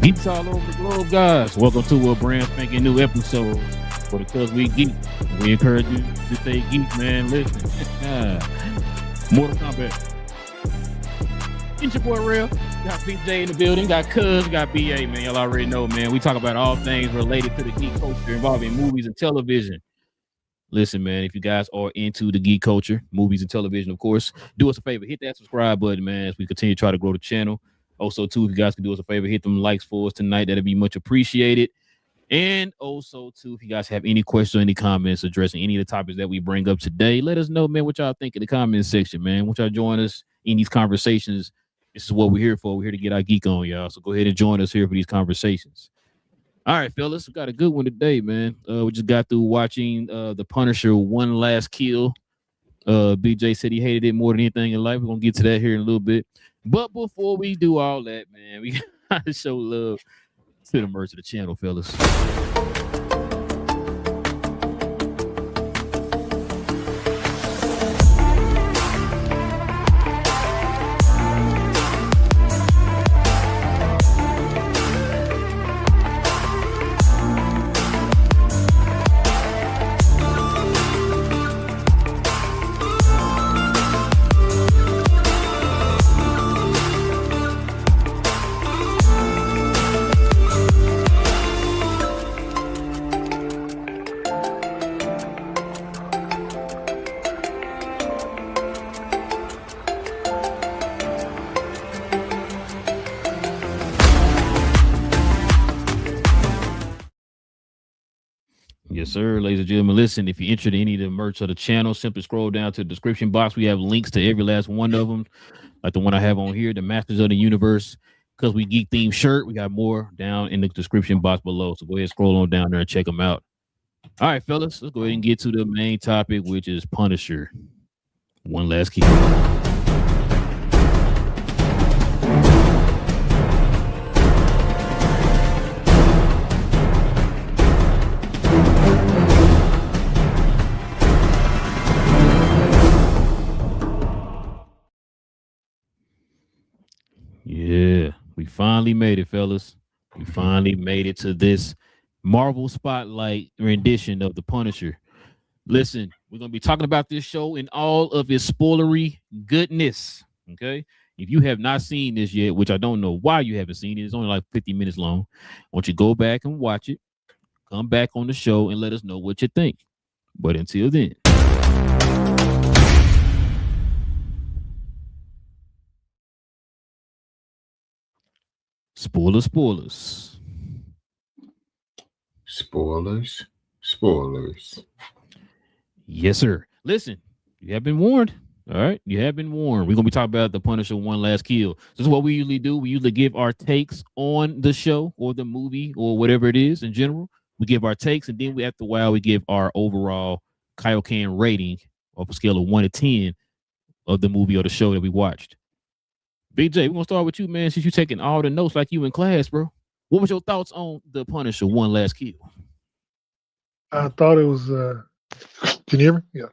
Geeks all over the globe, guys. Welcome to a brand spanking new episode for Because We Geek. We encourage you to stay geek, man. Listen. Mortal Kombat. It's your boy Real. Got BJ in the building. Got Cuz. Got BA, man. Y'all already know, man. We talk about all things related to the geek culture involving movies and television. Listen, man, if you guys are into the geek culture, movies and television, of course, do us a favor. Hit that subscribe button, man, as we continue to try to grow the channel. Also, too, if you guys can do us a favor, hit them likes for us tonight. That'd be much appreciated. And also, too, if you guys have any questions or any comments addressing any of the topics that we bring up today, let us know, man, what y'all think in the comments section, man. Won't y'all join us in these conversations? This is what we're here for. We're here to get our geek on, y'all. So go ahead and join us here for these conversations. All right, fellas, we got a good one today, man. We just got through watching The Punisher, One Last Kill. BJ said he hated it more than anything in life. We're going to get to that here in a little bit. But before we do all that, man, we got to show love to the merch of the channel, fellas. Yes, sir, ladies and gentlemen. Listen, if you're interested in any of the merch of the channel, simply scroll down to the description box. We have links to every last one of them, like the one I have on here, the Masters of the Universe, Because We Geek themed shirt. We got more down in the description box below. So go ahead, scroll on down there and check them out. All right, fellas, let's go ahead and get to the main topic, which is Punisher. One Last Kill. Yeah, we finally made it, fellas. We finally made it to this Marvel Spotlight rendition of The Punisher. Listen, we're going to be talking about this show in all of its spoilery goodness, okay? If you have not seen this yet, which I don't know why you haven't seen it, it's only like 50 minutes long. I want you to go back and watch it, come back on the show, and let us know what you think. But until then. Spoilers. Yes, sir. Listen, you have been warned. All right, you have been warned. We're going to be talking about The Punisher One Last Kill. This is what we usually do. We usually give our takes on the show or the movie or whatever it is in general. We give our takes, and then we, after a while, we give our overall Kaioken rating off a scale of 1 to 10 of the movie or the show that we watched. BJ, we're going to start with you, man, since you're taking all the notes like you in class, bro. What was your thoughts on The Punisher One Last Kill? I thought it was, can you hear me? Yeah.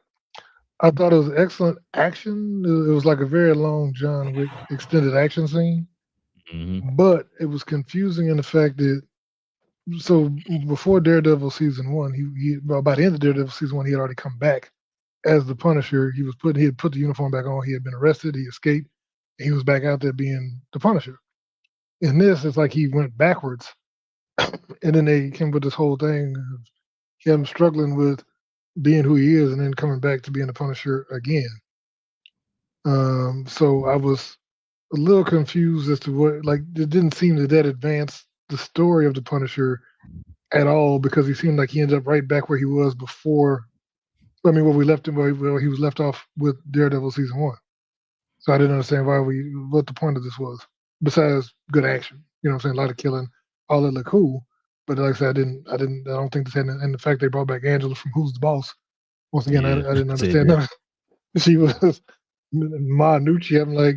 I thought it was excellent action. It was like a very long John Wick extended action scene, but it was confusing in the fact that, so before Daredevil season 1, he by the end of Daredevil season 1, he had already come back as the Punisher. He had put the uniform back on. He had been arrested. He escaped. He was back out there being the Punisher. In this, it's like he went backwards, and then they came with this whole thing of him struggling with being who he is and then coming back to being the Punisher again. So I was a little confused as to what, like, it didn't seem that advanced the story of the Punisher at all, because he seemed like he ended up right back where he was before. I mean, where we left him, where he was left off with Daredevil season 1. So I didn't understand what the point of this was, besides good action. You know what I'm saying? A lot of killing, all that looked cool. But like I said, I don't think this had, and the fact they brought back Angela from Who's the Boss. Once again, I didn't understand that. She was Ma Nucci. I'm like,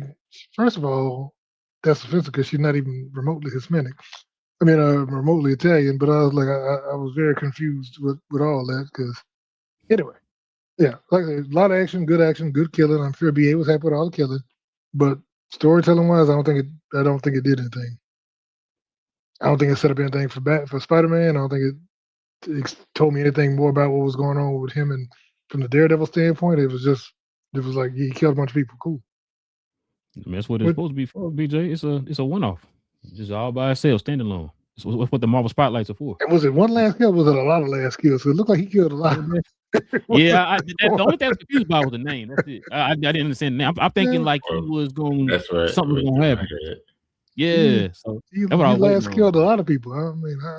first of all, that's offensive because she's not even remotely Hispanic. I mean, remotely Italian. But I was like, I was very confused with all that, because anyway, yeah, like I said, a lot of action, good killing. I'm sure BA was happy with all the killing, but storytelling wise, I don't think it did anything. I don't think it set up anything for Spider-Man. I don't think it told me anything more about what was going on with him. And from the Daredevil standpoint, it was like he killed a bunch of people. Cool. I mean, that's what it's But supposed to be for, BJ. It's a one-off, just all by itself, standalone. It's what the Marvel spotlights are for. and was it one last kill? Or was it a lot of last kills? So it looked like he killed a lot. Yeah, the only thing I was confused about was the name. That's it. I didn't understand the name. I'm thinking like he was going. That's right. Something was gonna happen. Yeah, so he that's what I was last waiting killed on. a lot of people. I mean, I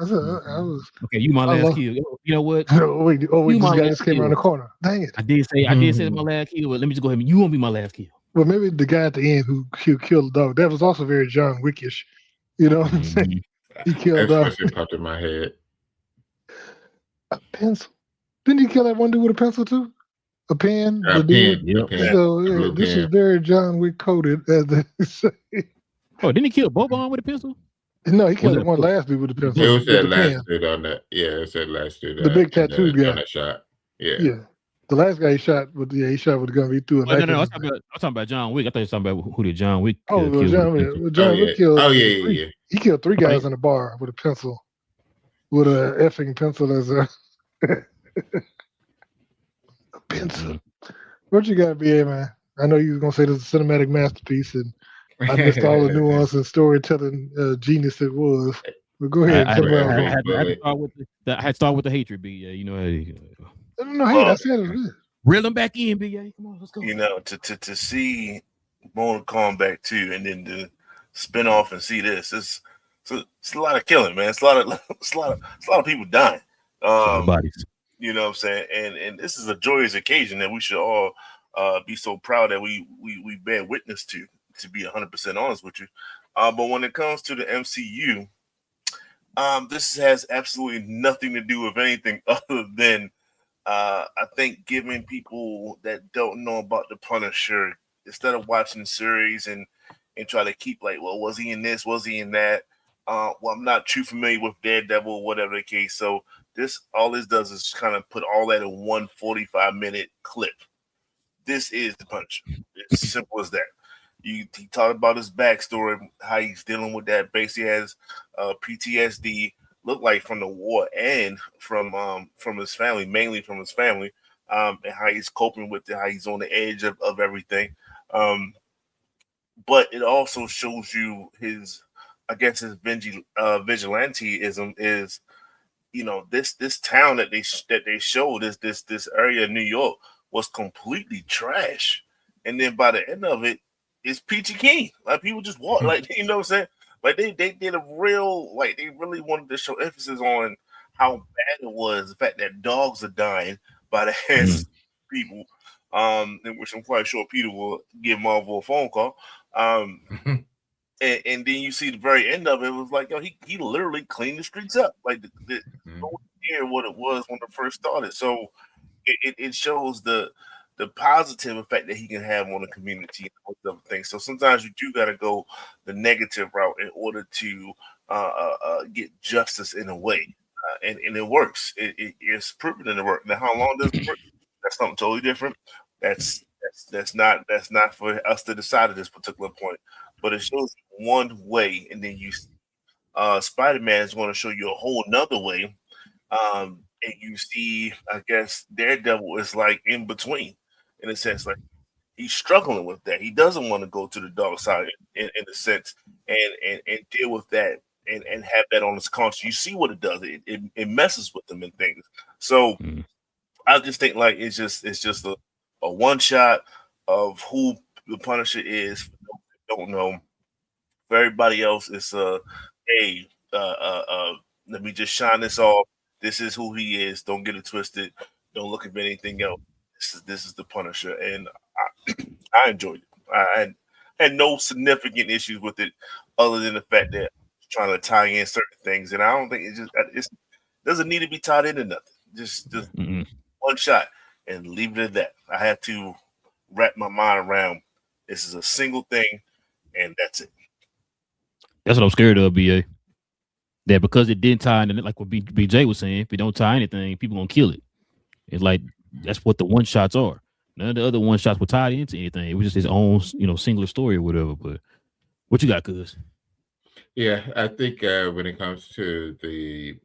was Okay, you my last kill. You know what? Oh wait, You this my guy last just came around the kill. corner. Dang it! I did say it's my last kill, but let me just go ahead. You won't be my last kill. Well, maybe the guy at the end who killed the dog. That was also very John Wickish. You know what I'm saying? He killed That's what popped in my head. A pencil. Didn't he kill that one dude with a pencil too? A pen. A pen. Yep. So yeah, this is very John Wick coded, as they say. Oh, didn't he kill Boban with a pencil? No, he killed the one last dude with the pencil. It was that last dude on that. Yeah, it was that last dude. The big tattooed guy. On that shot. Yeah. Yeah. The last guy he shot with the gun. He threw a knife. No. I'm talking about John Wick. I thought you were talking about who did John Wick kill. Oh, John Wick killed. Oh yeah. He killed 3 guys in a bar with a pencil, with a effing pencil as a pencil. What you got, BA, man? I know you was gonna say this is a cinematic masterpiece, and I missed all the nuance and storytelling genius it was. But go ahead. I had to start with the hatred, BA. You know how no hate. I said it was good. Reel them back in, BA. Come on, let's go. You know, to see Mortal Kombat 2 and then to spin off and see this, it's a lot of killing, man. It's a lot of people dying. Bodies. You know what I'm saying? And this is a joyous occasion that we should all be so proud that we bear witness to be 100% honest with you. But when it comes to the MCU, this has absolutely nothing to do with anything other than I think giving people that don't know about the Punisher, instead of watching the series and try to keep like, well, was he in this? Was he in that? Well, I'm not too familiar with Daredevil, whatever the case. So all this does is kind of put all that in one 45-minute clip. This is the Punisher. It's simple as that. He talked about his backstory, how he's dealing with that. Basically has PTSD, look like from the war and from his family, mainly from his family, and how he's coping with it, how he's on the edge of everything. But it also shows you his vigilanteism is, you know, this town that they showed, this area of New York was completely trash. And then by the end of it, it's peachy keen. Like people just walk, like, you know what I'm saying? Like they did a real, like they really wanted to show emphasis on how bad it was, the fact that dogs are dying by the hands of people. In which I'm quite sure Peter will give Marvel a phone call. And then you see the very end of it, was like, yo, he literally cleaned the streets up. Like no idea what it was when it first started. So it shows the positive effect that he can have on the community and other things. So sometimes you do got to go the negative route in order to get justice in a way, and it works. It's proven in the work. Now, how long does it work? That's something totally different. That's not for us to decide at this particular point. But it shows one way, and then you Spider-Man is going to show you a whole nother way. And you see, I guess Daredevil is like in between, in a sense, like he's struggling with that. He doesn't want to go to the dark side in a sense and deal with that and have that on his conscience. You see what it does. It messes with them and things. So I just think like it's just a one shot of who the Punisher is. For those that don't know. For everybody else, it's let me just shine this off. This is who he is. Don't get it twisted. Don't look at anything else. This is the Punisher, and I enjoyed it. I had no significant issues with it, other than the fact that I'm trying to tie in certain things, and I don't think it doesn't need to be tied into nothing. Just one shot and leave it at that. I had to wrap my mind around this is a single thing, and that's it. That's what I'm scared of, BA. That because it didn't tie in, like what BJ was saying, if it don't tie anything, people gonna kill it. It's like that's what the one shots are. None of the other one shots were tied into anything. It was just his own, singular story or whatever. But what you got, cuz? Yeah, I think when it comes to the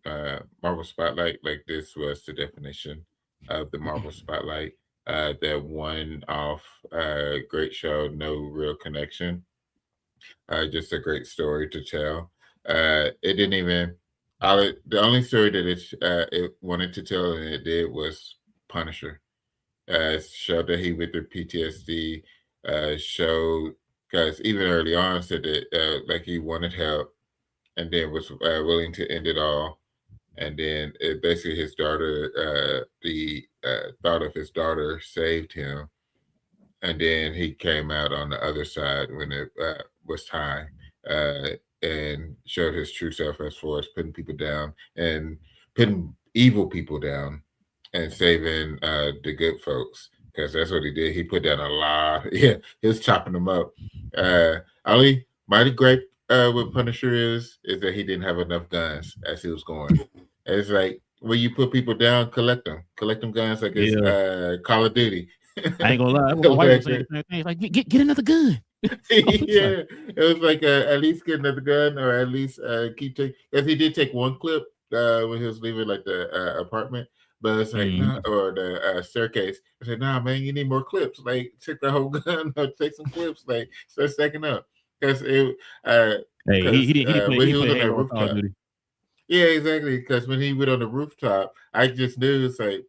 Marvel Spotlight, like this was the definition of the Marvel Spotlight. That one-off great show, no real connection. Just a great story to tell. It didn't even. The only story that it wanted to tell and it did was Punisher. Showed that he went through PTSD. Showed because even early on said that like he wanted help and then was willing to end it all. And then basically his daughter, the thought of his daughter saved him. And then he came out on the other side when it was time and showed his true self as far as putting people down and putting evil people down and saving the good folks because that's what he did. He put down a lot. Yeah, he was chopping them up. Only mighty great with Punisher is that he didn't have enough guns as he was going. It's like when you put people down, collect them guns like it's Call of Duty. I ain't gonna lie. My wife was saying the same thing. Like, get another gun. Yeah, it was like at least get another gun or at least keep taking. Because he did take one clip when he was leaving like the apartment, but it's like nah, or the staircase. I said, "Nah, man, you need more clips. Like, take the whole gun or take some clips. Like, start stacking up." Because it. He didn't play. When He was played on that Halo Call of rooftop. Duty. Yeah, exactly. Because when he went on the rooftop, I just knew it's like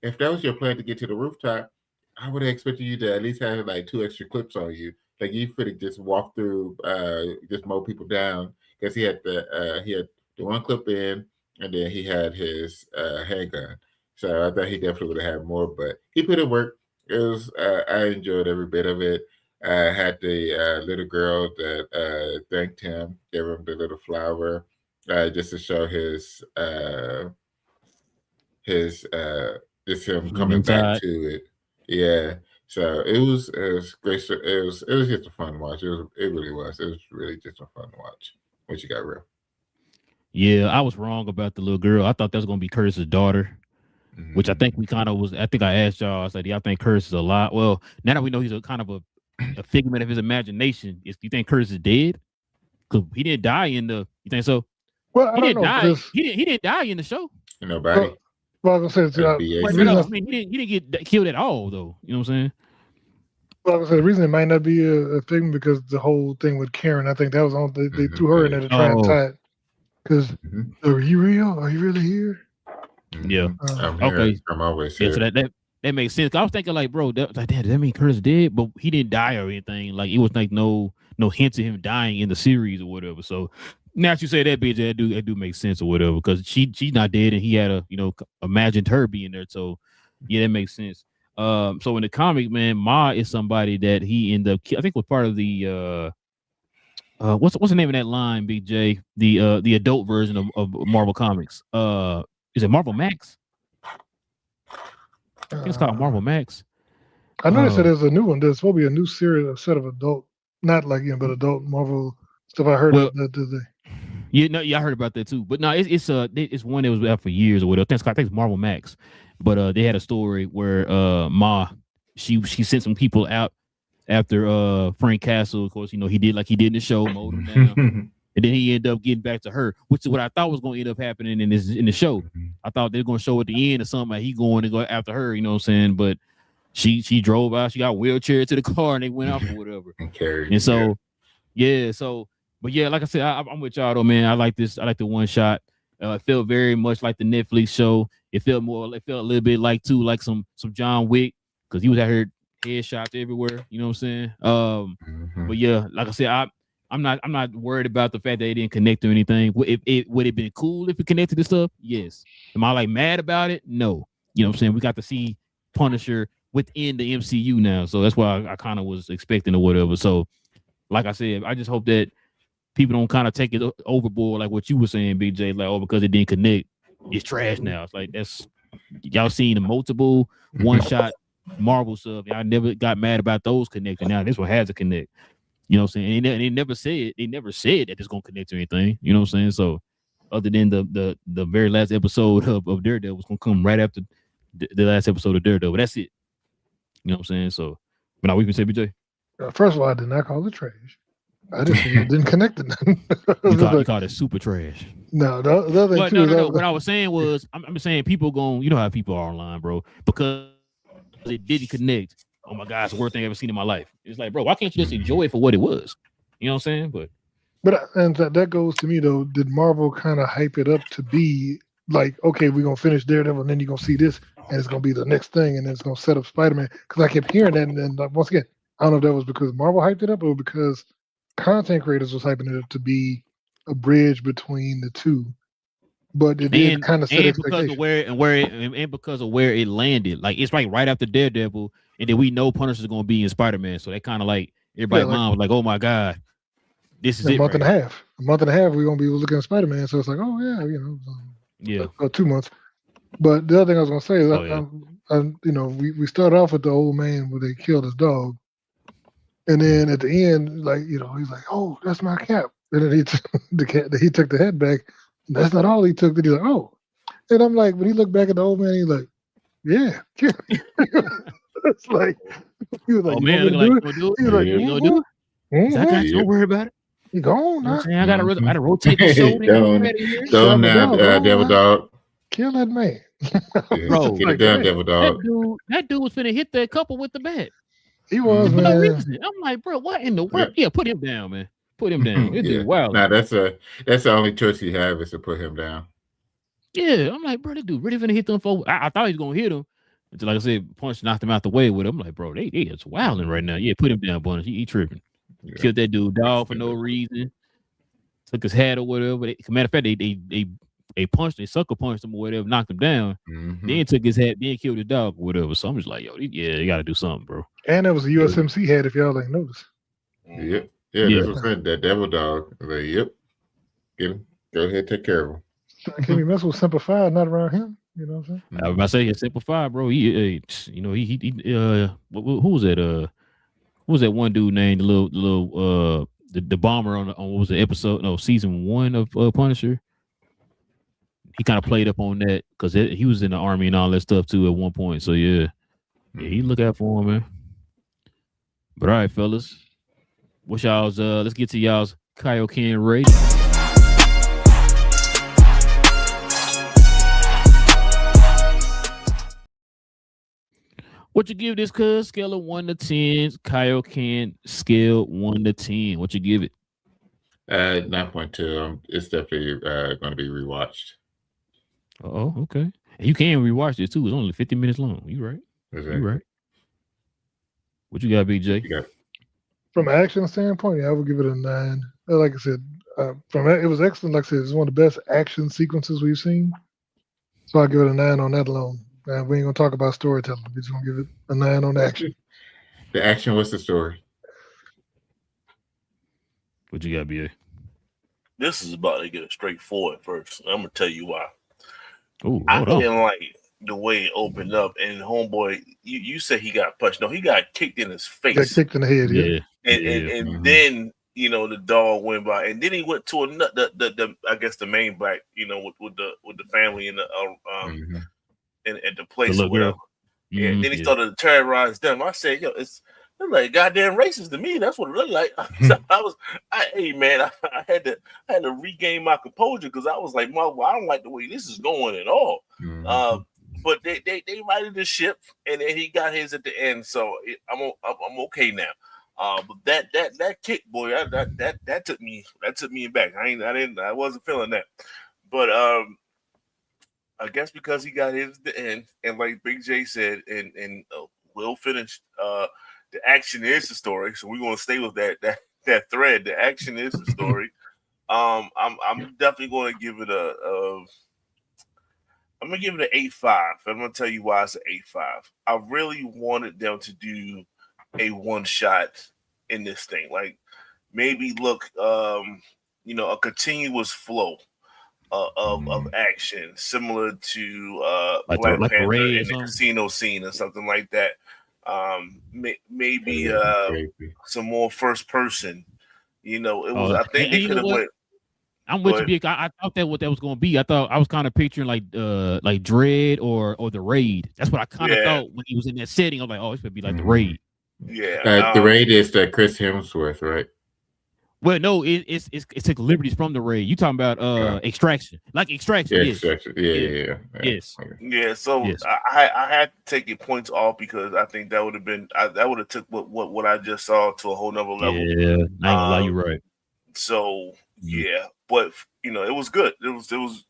if that was your plan to get to the rooftop, I would have expected you to at least have like 2 extra clips on you. Like you could have just walked through, just mow people down because he had the one clip in, and then he had his handgun. So I thought he definitely would have had more, but he put in work. It was I enjoyed every bit of it. I had the little girl that thanked him, gave him the little flower, just to show his just him coming back to it. Yeah. So it was great. It was just a fun watch. It really was. It was really just a fun watch. What you got, Real? Yeah, I was wrong about the little girl. I thought that was gonna be Curtis's daughter, which I think we kind of was. I think I asked y'all. I said, "Yeah, I think Curtis is a lot." Well, now that we know he's a kind of a figment of his imagination, do you think Curtis is dead? Because he didn't die in the. You think so? Well, I don't know. Die. He didn't die in the show. Nobody. Well, I was gonna say, he didn't get killed at all, though. You know what I'm saying? Well, I was gonna say the reason it might not be a thing because the whole thing with Karen, I think that was on. They threw her in there to try and tie it. Because are you real? Are you really here? Yeah. I'm here. Okay. I'm always here. Yeah, so that makes sense. I was thinking like, bro, damn, does that mean Curtis dead? But he didn't die or anything. Like it was like no hints of him dying in the series or whatever. So now that you say that, BJ, that do make sense or whatever because she's not dead and he had imagined her being there. So yeah, that makes sense. So in the comic, man, Ma is somebody that he ended up, I think was part of the what's the name of that line, BJ? The adult version of Marvel Comics. Is it Marvel Max? I think it's called Marvel Max. I know they said there's a new one. There's supposed to be a new series, a set of adult, not like but adult Marvel stuff. I heard of that today. Yeah, I heard about that too. But no, it's one that was out for years or whatever. I think it's Marvel Max. But they had a story where Ma she sent some people out after Frank Castle. Of course, he did like he did in the show, mowed him down. And then he ended up getting back to her, which is what I thought was going to end up happening in the show. I thought they were going to show at the end or something like he going to go after her, you know what I'm saying? But she drove out, she got a wheelchair to the car and they went off or whatever. And so, but yeah, like I said, I'm with y'all though, man. I like this. I like the one shot. It felt very much like the Netflix show. It felt a little bit like some John Wick because he was out here headshots everywhere, you know what I'm saying? But yeah, like I said, I'm not worried about the fact that it didn't connect or anything. Would it have been cool if it connected to stuff? Yes. Am I like mad about it? No. You know what I'm saying? We got to see Punisher within the MCU now. So that's why I kind of was expecting or whatever. So like I said, I just hope that people don't kind of take it overboard like what you were saying, BJ, like, because it didn't connect, it's trash now. It's like y'all seen the multiple one-shot Marvel stuff. Y'all never got mad about those connecting. Now this one has to connect. You know what I'm saying? And they never said that it's gonna connect to anything. You know what I'm saying? So other than the very last episode of Daredevil was gonna come right after the last episode of Daredevil. That's it. You know what I'm saying? So, but now we can say, BJ. First of all, I did not call it trash. I just didn't connect it. You called it super trash. No, the other thing too. No. What I was saying was, I'm saying people going, you know how people are online, bro, because it didn't connect. Oh my God, it's the worst thing I've ever seen in my life. It's like, bro, why can't you just enjoy it for what it was? You know what I'm saying? But and that goes to me though. Did Marvel kind of hype it up to be like, okay, we're gonna finish Daredevil, and then you're gonna see this, and it's gonna be the next thing, and then it's gonna set up Spider-Man? Because I kept hearing that, and then like, once again, I don't know if that was because Marvel hyped it up or because content creators was hyping it up to be a bridge between the two. But it did kind of set expectations. Because of where it landed. Like it's like right after Daredevil, and then we know Punisher's gonna be in Spider-Man. So that kind of like everybody's mind was like, oh my God, this is a month and a half. A month and a half, we're gonna be looking at Spider-Man. So it's like, oh yeah, yeah, 2 months. But the other thing I was gonna say is, we started off with the old man where they killed his dog, and then at the end, like he's like, oh, that's my cap, and then he took the head back. That's not all he took. Then he's like, oh, and I'm like, when he looked back at the old man, he's like, yeah. It's like he was like, oh man, look like you gonna do it. He was like, you gonna do it? Don't worry about it. You gone? I gotta rotate the shoulder. Don't now, Devil Dog. Kill that man, bro. Get it done, Devil Dog. That dude was finna hit that couple with the bat. He was, for man. no reason. I'm like, bro, what in the world? Yeah, put him down, man. Put him down. It's dude wild. Nah, that's the only choice he have is to put him down. Yeah, I'm like, bro, that dude really finna hit them for. I thought he was gonna hit him. Until, like I said, Punch knocked him out the way with him. I'm like, bro, they it's wilding right now. Yeah, put him down, Punch. He tripping. Yeah. Killed that dude dog for no reason. Took his hat or whatever. Matter of fact, they punched, they sucker punched him or whatever, knocked him down. Then took his hat, then killed his dog or whatever. So I'm just like, yo, you got to do something, bro. And that was a USMC hat, if y'all ain't noticed. Yep. Yeah, that's what I said. That Devil Dog. Like, yep. Get him. Go ahead, take care of him. Can we mess with Semper Fi? Not around him. You know what I'm saying? I was about to say it's Semper Fi, bro. He who was that? Who was that one dude named the bomber on what was the episode? No, season 1 of Punisher. He kind of played up on that because he was in the army and all that stuff too at one point. So yeah, he look out for him, man. But all right, fellas, what's y'all's? Let's get to y'all's Kaioken rating. What you give this, cuz? Scale of 1 to 10. Kaioken scale 1 to 10. What you give it? 9.2. It's definitely going to be rewatched. Oh, okay. And you can rewatch this too. It's only 50 minutes long. You right? Exactly. You right. What you got, BJ? From an action standpoint, I would give it a 9. Like I said, it was excellent. Like I said, it's one of the best action sequences we've seen. So I'll give it a 9 on that alone. We ain't gonna talk about storytelling. We're just gonna give it a 9 on action. The action was the story. What you got, BA? This is about to get straightforward first. I'm gonna tell you why. Ooh, I didn't like the way it opened up, and homeboy, you said he got punched. No, he got kicked in his face. Got kicked in the head, yeah. And then the dog went by, and then he went to the I guess the main black, with the family and the at the place or whatever. Yeah, and then he started to terrorize them. I said, yo, it's like goddamn racist to me. That's what it looked like. So I had to regain my composure because I was like, I don't like the way this is going at all. But they righted the ship, and then he got his at the end. So I'm okay now. But that kick, boy, that took me back. I wasn't feeling that. But I guess because he got his at the end, and like Big J said, and Will finished. The action is the story, so we're gonna stay with that thread. The action is the story. I'm definitely going to give it I'm gonna give it an 8.5. I'm gonna tell you why it's an 8.5. I really wanted them to do a one shot in this thing, like maybe look, a continuous flow of action, similar to Black Panther in the casino scene or something like that. Maybe some more first person. It was. I think they could have went. I'm with you, Big. I thought that what that was going to be. I thought I was kind of picturing like Dread or the Raid. That's what I kind of thought when he was in that setting. I was like, oh, it's going to be like the Raid. Yeah, the Raid is the Chris Hemsworth, right? Well, no, it's took liberties from the raid. You talking about extraction, like extraction? Yeah, Yes, extraction. Yeah. yes, Okay. Yeah, so yes. I had to take your points off because I think that would have been that would have took what I just saw to a whole nother level. Yeah, I ain't gonna lie, you're right. So Mhm. yeah, but it was good. It was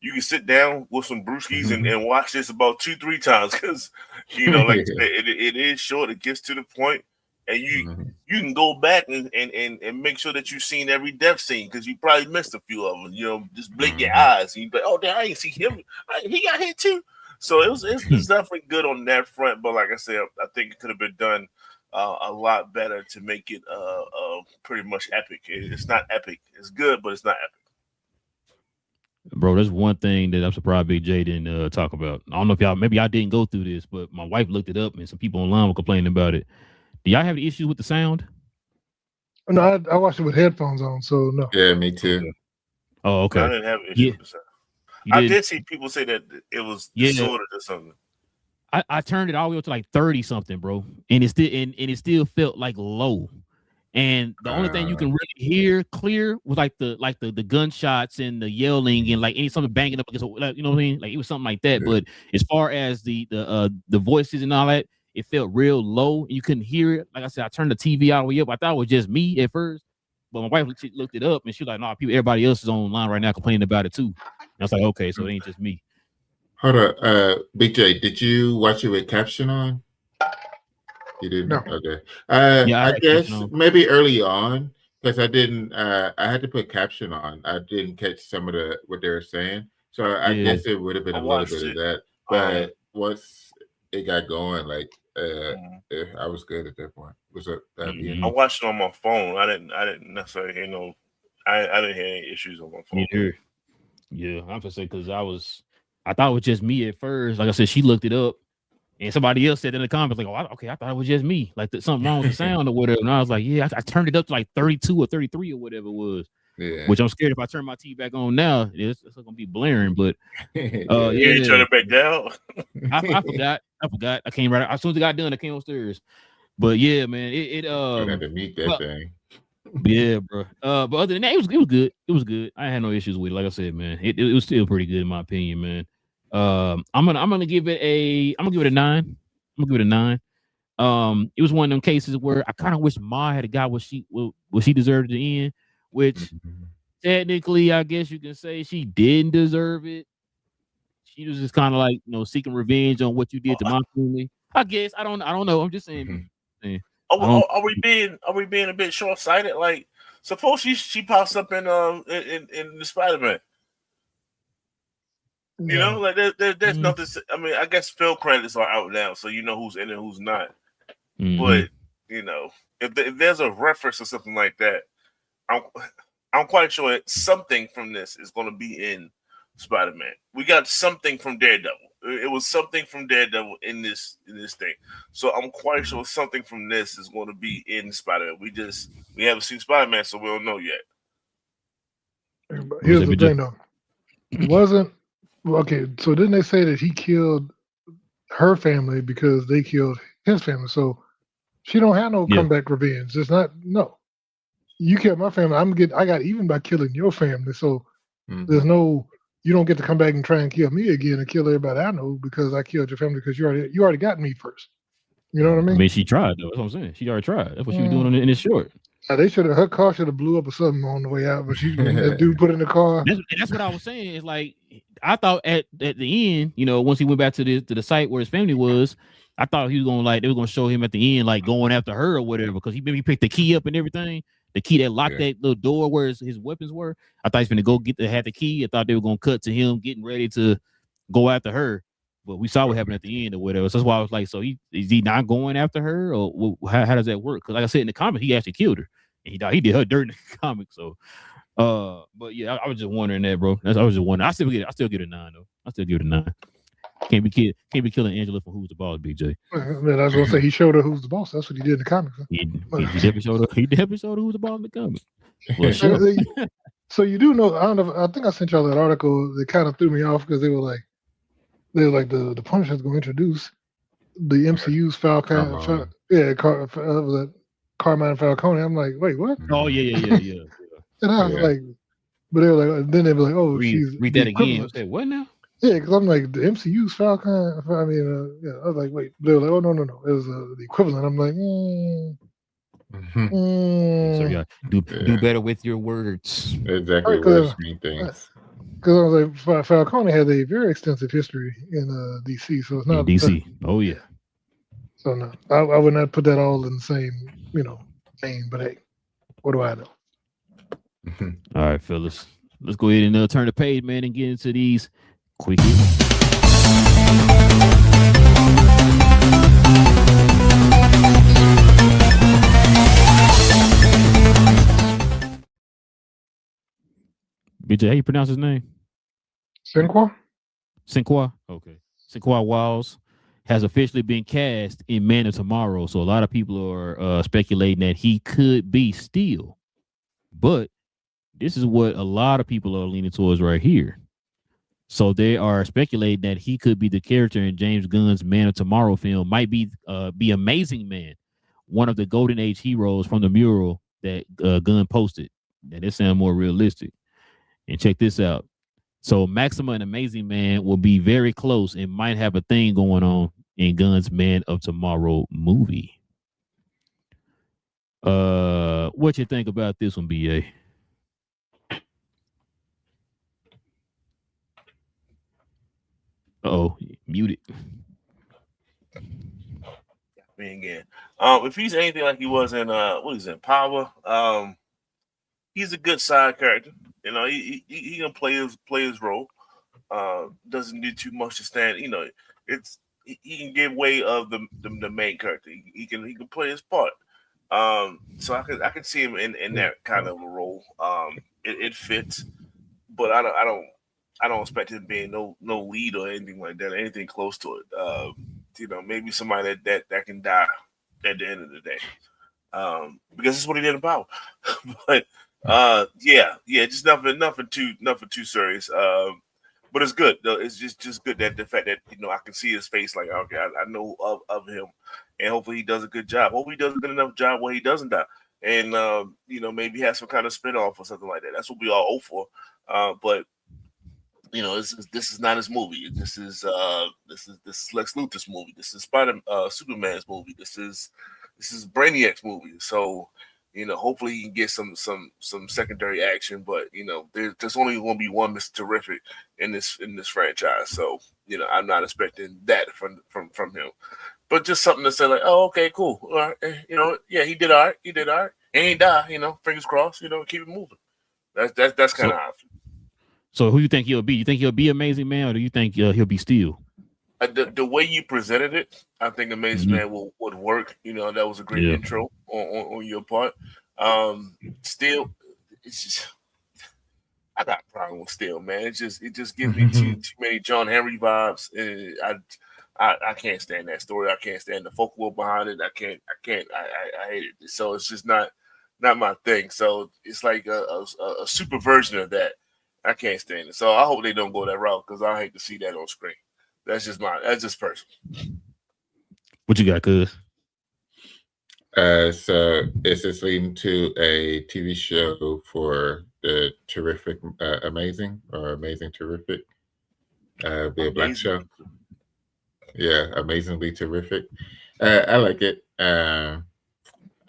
you can sit down with some brewskis and watch this about 2-3 times because like I said, it is short. It gets to the point, and you can go back and make sure that you've seen every death scene because you probably missed a few of them. Just blink your eyes and you be like, oh, damn, I ain't see him. He got hit too. So it's definitely good on that front. But like I said, I think it could have been done a lot better to make it pretty much epic. It's not epic. It's good, but it's not epic. Bro, there's one thing that I'm surprised Big J didn't talk about. I don't know if maybe I didn't go through this, but my wife looked it up and some people online were complaining about it. Do y'all have any issues with the sound? No, I watched it with headphones on, so no. Yeah, me too. Okay. Oh, okay. No, I didn't have an issue with the sound. I did see people say that it was disordered or something. I turned it all the way up to like 30 something, bro, and it still felt like low. And the only thing you can really hear clear was like the gunshots and the yelling and like something banging up against, you know what I mean? Like it was something like that. Yeah. But as far as the voices and all that, it felt real low. And you couldn't hear it. Like I said, I turned the TV all the way up. I thought it was just me at first, but my wife looked it up and she was like, "No, everybody else is online right now complaining about it too." And I was like, "Okay, so it ain't just me." Hold on, Big J, did you watch it with caption on? You didn't? No. Okay. Yeah, I guess maybe early on, because I didn't. I had to put caption on. I didn't catch some of what they were saying, so I guess it would have been a little bit of that. But once it got going, like I was good at that point. Was it? I watched it on my phone. I didn't necessarily hear I didn't hear any issues on my phone. Yeah, I'm gonna say because I thought it was just me at first. Like I said, she looked it up. And somebody else said in the comments, like, "Oh, okay, I thought it was just me, like something wrong with the sound or whatever." And I was like, "Yeah, I turned it up to like 32 or 33 or whatever it was." Yeah. Which I'm scared if I turn my TV back on now, it's gonna be blaring. But you turn it back down. I forgot. I came right as soon as it got done. I came upstairs. But yeah, man, I had to meet that thing. Yeah, bro. But other than that, it was good. It was good. I had no issues with it. Like I said, man, it was still pretty good in my opinion, man. I'm gonna give it a 9. I'm gonna give it a 9. It was one of them cases where I kind of wish Ma had got what she deserved at the end, which technically I guess you can say she didn't deserve it. She was just kind of like seeking revenge on what you did to my family. I guess I don't know. I'm just saying. Are we being a bit short sighted? Like, suppose she pops up in the Spider-Man. Like there's nothing. I mean, I guess film credits are out now, so you know who's in it, who's not. But if there's a reference or something like that, I'm quite sure something from this is going to be in Spider-Man. We got something from Daredevil. It was something from Daredevil in this thing, so I'm quite sure something from this is going to be in Spider-Man. We haven't seen Spider-Man, so we don't know yet. Here's the thing, though. It wasn't. Okay, so didn't they say that he killed her family because they killed his family? So she don't have no comeback revenge. It's not. No, you killed my family. I got even by killing your family. So there's no. You don't get to come back and try and kill me again and kill everybody I know because I killed your family because you already got me first. You know what I mean? I mean, she tried though. That's what I'm saying. She already tried. That's what she was doing in this short. They her car should have blew up or something on the way out, but that dude put in the car. That's what I was saying. It's like I thought at the end, once he went back to the site where his family was, I thought he was gonna they were gonna show him at the end like going after her or whatever because he picked the key up and everything, the key that locked that little door where his weapons were. I thought he was gonna go had the key. I thought they were gonna cut to him getting ready to go after her. But we saw what happened at the end or whatever. So that's why I was like, so is he not going after her or how does that work? Because like I said in the comic, he actually killed her. And he did her dirt in the comic. So, but yeah, I was just wondering that, bro. I was just wondering. I still get a 9 though. I still give it a 9. Can't be killing Angela from Who's the Boss, Big J. Man, I was gonna say he showed her who's the boss. That's what he did in the comics. Huh? He definitely showed her. He definitely showed her who's the boss in the comic. Well, sure. So you do know? I don't know. I think I sent y'all that article that kind of threw me off because they were like the Punisher's going to introduce the MCU's Falcon. Was that Carmine Falcone. I'm like, wait, what? Oh yeah. And I was Yeah. like, but they were like, then they were like, oh, she's Read the that again. I equivalent. said, what now? Yeah, because I'm like, the MCU's Falcon. I mean, yeah. I was like, wait. They were like, oh no. It was the equivalent. I'm like, So yeah, do Yeah. better with your words. Exactly. because Words mean things. I was like, Falcone has a very extensive history in DC, so it's In not. DC. Oh yeah. So no, I would not put that all in the same, name. But hey, what do I know? All right, fellas. Let's go ahead and turn the page, man, and get into these quick hits. BJ, how you pronounce his name? Sinqua? Sinqua. Okay. Sinqua Walls has officially been cast in Man of Tomorrow. So a lot of people are speculating that he could be Steel. But this is what a lot of people are leaning towards right here. So they are speculating that he could be the character in James Gunn's Man of Tomorrow film, might be Amazing Man, one of the Golden Age heroes from the mural that Gunn posted. And it sounds more realistic. And check this out. So Maxima and Amazing Man will be very close and might have a thing going on in Gunn's Man of Tomorrow movie. What you think about this one, BA? Uh-oh, muted. Me again. If he's anything like he was in what is it, Power, he's a good side character. You know, he can play his role. Doesn't do too much to stand. You know, he can give way of the main character. He can play his part. So I can see him in that kind of a role. It fits, but I don't expect him being no lead or anything like that, or anything close to it. You know, maybe somebody that can die at the end of the day, because that's what he did in Power. But yeah, just nothing too serious. But it's good though. It's just good that the fact that I can see his face, like okay, I know of him, and hopefully he does a good job. Hopefully he does a good enough job where he doesn't die, and maybe have some kind of spinoff or something like that. That's what we all hope for. But this is not his movie. This is Lex Luthor's movie. This is Superman's movie. This is Brainiac's movie. So hopefully he can get some secondary action. But there's only going to be one Mr. Terrific in this franchise. So I'm not expecting that from him. But just something to say like, oh, okay, cool. All right, yeah, he did all right. He ain't die. Fingers crossed. Keep it moving. That's kind of how I feel. So who you think he'll be? You think he'll be Amazing Man, or do you think he'll be Steel? The way you presented it, I think Amazing Man would work. That was a great intro on your part. Steel, it's just I got a problem with Steel, man. It just gives me too many John Henry vibes. I can't stand that story. I can't stand the folklore behind it. I can't. I hate it. So it's just not my thing. So it's like a super version of that. I can't stand it. So I hope they don't go that route because I hate to see that on screen. That's just personal. What you got, cuz? So is this leading to a TV show for the Terrific Amazing or Amazing Terrific? Be a black show. Yeah, Amazingly Terrific. I like it. I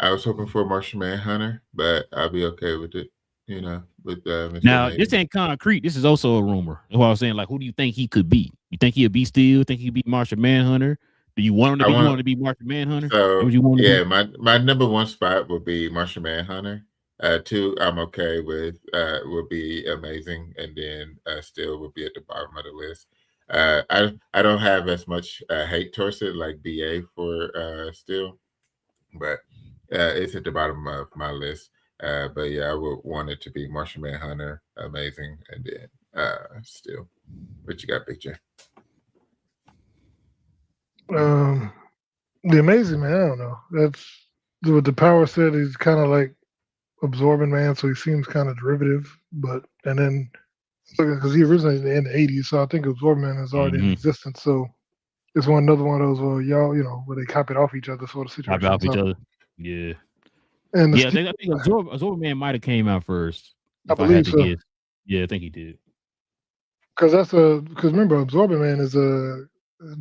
was hoping for Martian Manhunter, but I'll be okay with it. With Mr. Now Amazing. this ain't concrete. This is also a rumor. That's what I was saying. Like, who do you think he could be? You think he'll be Steel? Think he'll be Martian Manhunter? Do you want him to be? You want him to be Martian Manhunter? So you want yeah, my number one spot would be Martian Manhunter. Two, I'm okay with would be Amazing, and then Steel would be at the bottom of the list. I don't have as much hate towards it like BA for Steel, but it's at the bottom of my list. But yeah, I would want it to be Martian Manhunter, Amazing, and then Steel. What you got, Big J? The Amazing Man, I don't know. That's what the Power said. He's kind of like Absorbing Man, so he seems kind of derivative. And then because he originated in the 80s, so I think Absorbing Man is already in existence. So it's another one of those, well, y'all, where they copied off each other sort of situation. Copy off each other. Yeah. And I think Absorber Man might have came out first. I If I had believe to so. guess. Yeah, I think he did. Because remember, Absorbing Man is the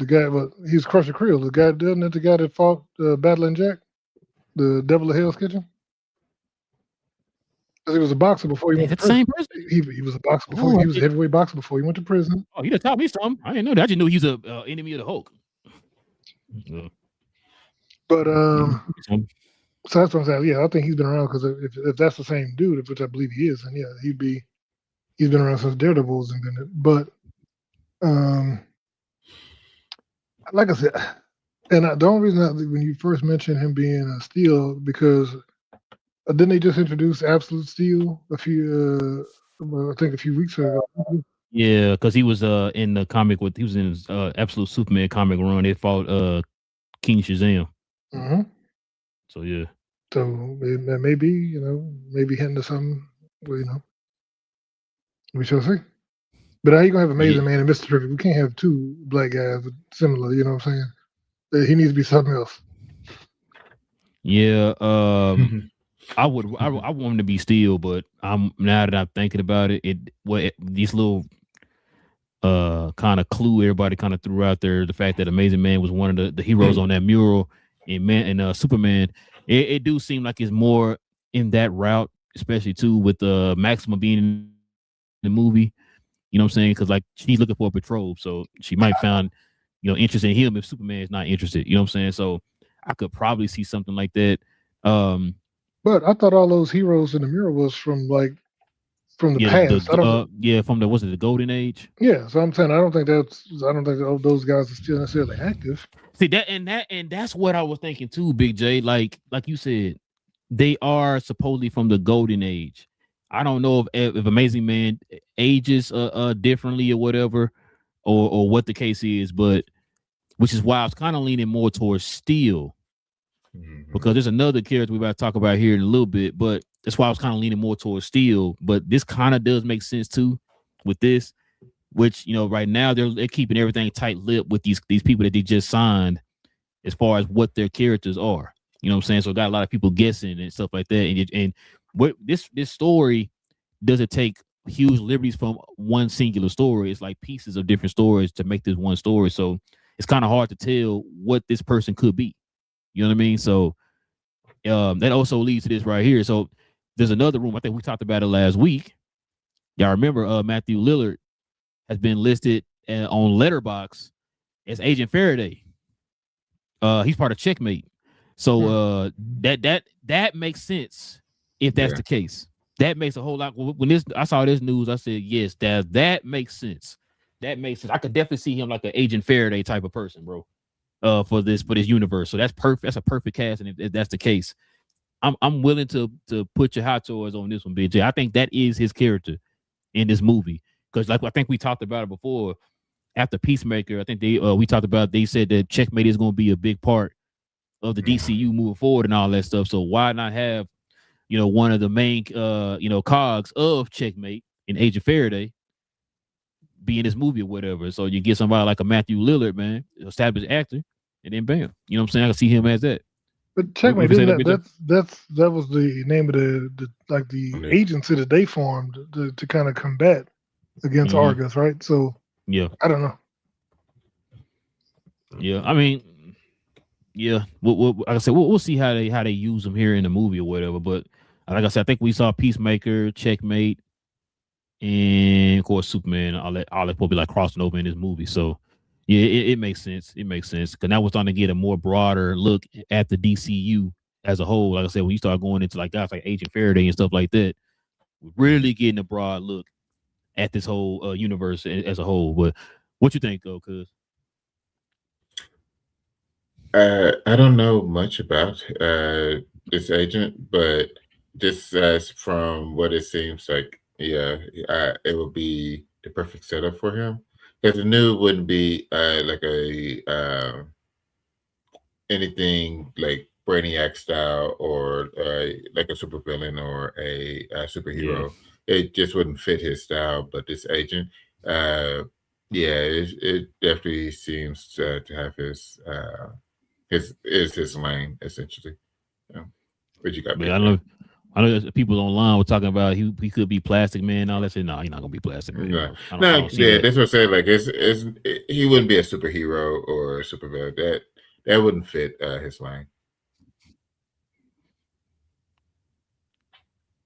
guy. But he's Crusher Creel, the guy, doesn't it? The guy that fought Battling Jack, the Devil of Hell's Kitchen. Because he was a boxer before he went to Is that the prison. same person? He was a boxer before. Oh, He was a heavyweight boxer before he went to prison. Oh, you just taught me something. I didn't know that. I just knew he was a enemy of the Hulk. But So, so that's what I'm saying. Yeah, I think he's been around because if that's the same dude, which I believe he is, then yeah, he's been around since Daredevil's invented. But like I said, and the only reason when you first mentioned him being a Steel, because didn't they just introduce Absolute Steel I think a few weeks ago? yeah, because he was in the comic he was in his Absolute Superman comic run. They fought King Shazam. Mm-hmm. So yeah. So maybe maybe hinting to something. Well, we shall see. But how you gonna have Amazing Man and Mr. Terrific? We can't have two black guys with similar. You know what I'm saying? He needs to be something else. Yeah. I want him to be Steel, but now that I'm thinking about it, these little kind of clue everybody kind of threw out there, the fact that Amazing Man was one of the heroes on that mural and Superman, it do seem like it's more in that route, especially too with Maxima being in the movie. You know what I'm saying? Because like she's looking for a patrol, so she might find interest in him if Superman is not interested. You know what I'm saying? So I could probably see something like that. But I thought all those heroes in the mural was from the past. From the Golden Age. Yeah, so I'm saying I don't think those guys are still necessarily active. See and that's what I was thinking too, Big J. Like you said, they are supposedly from the Golden Age. I don't know if Amazing Man ages differently or whatever, or what the case is, but which is why I was kind of leaning more towards Steel. Because there's another character we're about to talk about here in a little bit, but that's why I was kind of leaning more towards Steel. But this kind of does make sense too with this, which right now they're keeping everything tight-lipped with these people that they just signed as far as what their characters are. You know what I'm saying? So got a lot of people guessing and stuff like that. And what this story doesn't take huge liberties from one singular story. It's like pieces of different stories to make this one story. So it's kind of hard to tell what this person could be. You know what I mean? So that also leads to this right here. So there's another room. I think we talked about it last week. Y'all remember Matthew Lillard has been listed on Letterboxd as Agent Faraday. He's part of Checkmate. So that makes sense if that's the case. That makes a whole lot. When I saw this news, I said, yes, that makes sense. That makes sense. I could definitely see him like an Agent Faraday type of person, bro. For this universe. So that's perfect. That's a perfect cast, and if that's the case, I'm willing to put your hot toys on this one, BJ. I think that is his character in this movie. Because I think we talked about it before. After Peacemaker, I think we talked about, they said that Checkmate is going to be a big part of the DCU moving forward and all that stuff. So why not have one of the main cogs of Checkmate in Agent Faraday be in this movie or whatever? So you get somebody like a Matthew Lillard, man, established actor, and then bam, you know what I'm saying? I can see him as that. But Checkmate, isn't that was the name of the agency that they formed to kind of combat against Argus, right? So yeah, I don't know. Yeah, I mean, yeah. Like I said, we'll see how they use them here in the movie or whatever. But like I said, I think we saw Peacemaker, Checkmate, and of course Superman. All that will be like crossing over in this movie. So yeah, it makes sense. It makes sense because now we're starting to get a more broader look at the DCU as a whole. Like I said, when you start going into like guys like Agent Faraday and stuff like that, we're really getting a broad look at this whole universe as a whole. But what you think, though, cuz? I don't know much about this agent, but just as from what it seems like, it would be the perfect setup for him. Because the new wouldn't be like a anything like Brainiac style or like a supervillain or a superhero. Yeah. It just wouldn't fit his style. But this agent, it definitely seems to have his lane essentially. Yeah. What you got? But I know there's people online were talking about he could be Plastic Man and all that. Said no, he's not gonna be Plastic Man. No, I don't see that. that's what I'm saying. Like, he wouldn't be a superhero or a supervillain. That wouldn't fit his line.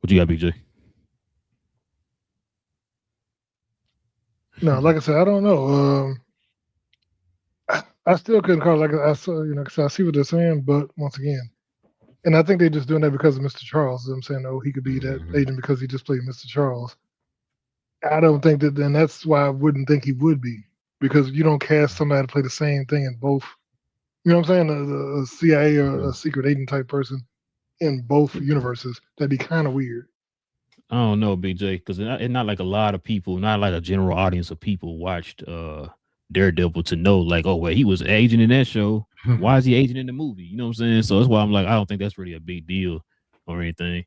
What you got, BJ? No, like I said, I don't know. I still couldn't call it. Like I saw, because I see what they're saying, but once again, and I think they're just doing that because of Mr. Charles. I'm saying, oh, he could be that agent because he just played Mr. Charles. I don't think that. Then that's why I wouldn't think he would be, because you don't cast somebody to play the same thing in both. You know what I'm saying? A CIA or a secret agent type person in both universes. That'd be kind of weird. I don't know, BJ, because it's not like a lot of people, not like a general audience of people watched Daredevil to know, like, oh, well, he was an agent in that show. Why is he agent in the movie? You know what I'm saying? So that's why I'm like, I don't think that's really a big deal or anything.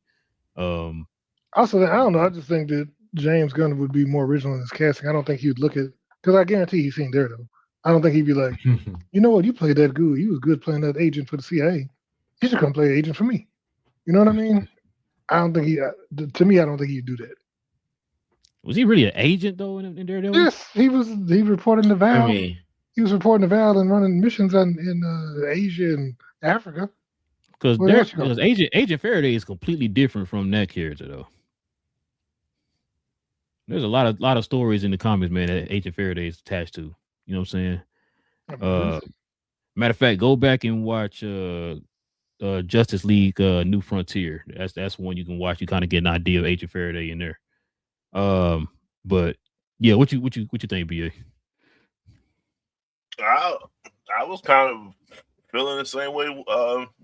Also, I don't know. I just think that James Gunn would be more original in his casting. I don't think he would look at, because I guarantee he's seen Daredevil. I don't think he'd be like, you know what, you played that good. You was good playing that agent for the CIA. You should come play an agent for me. You know what I mean? I don't think to me, I don't think he'd do that. Was he really an agent though in Daredevil? Yes, he was. He reported to Val. I mean, he was reporting to Val and running missions in Asia and Africa. Because Agent Faraday is completely different from that character though. There's a lot of stories in the comics, man, that Agent Faraday is attached to. You know what I'm saying? Matter of fact, go back and watch Justice League New Frontier. That's one you can watch. You kind of get an idea of Agent Faraday in there. But yeah, what you think, BA? I was kind of feeling the same way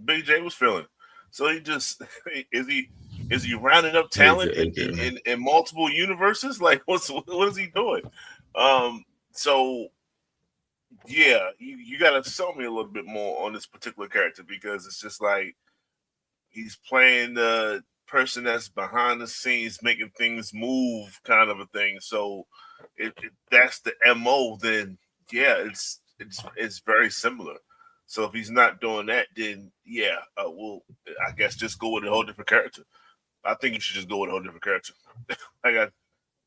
Big J was feeling. So he just is he rounding up talent in multiple universes? Like what is he doing? So yeah, you got to sell me a little bit more on this particular character, because it's just like he's playing the person that's behind the scenes making things move, kind of a thing. So if that's the MO, then yeah, it's very similar. So if he's not doing that, then yeah, we'll, I guess, just go with a whole different character. I think you should just go with a whole different character.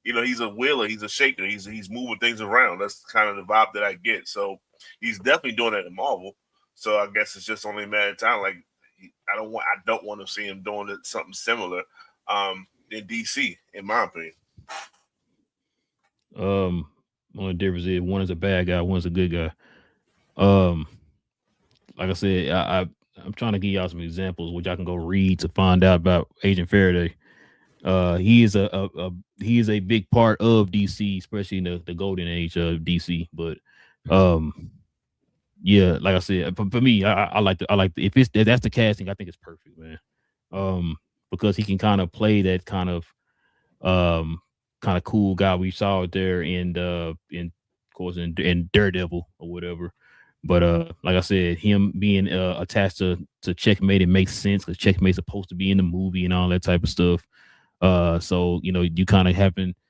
He's a wheeler, he's a shaker, he's moving things around. That's kind of the vibe that I get. So he's definitely doing that in Marvel. So I guess it's just only a matter of time. Like I don't want to see him doing something similar in DC, in my opinion. Only difference is one is a bad guy, one's a good guy. Like I said, I'm trying to give y'all some examples which I can go read to find out about Agent Faraday. He is a big part of DC, especially in the golden age of DC. But yeah, like I said, for me, I like if that's the casting, I think it's perfect, man. Because he can kind of play that kind of cool guy we saw there in Daredevil or whatever. But like I said, him being attached to Checkmate, it makes sense because Checkmate's supposed to be in the movie and all that type of stuff. So you kind of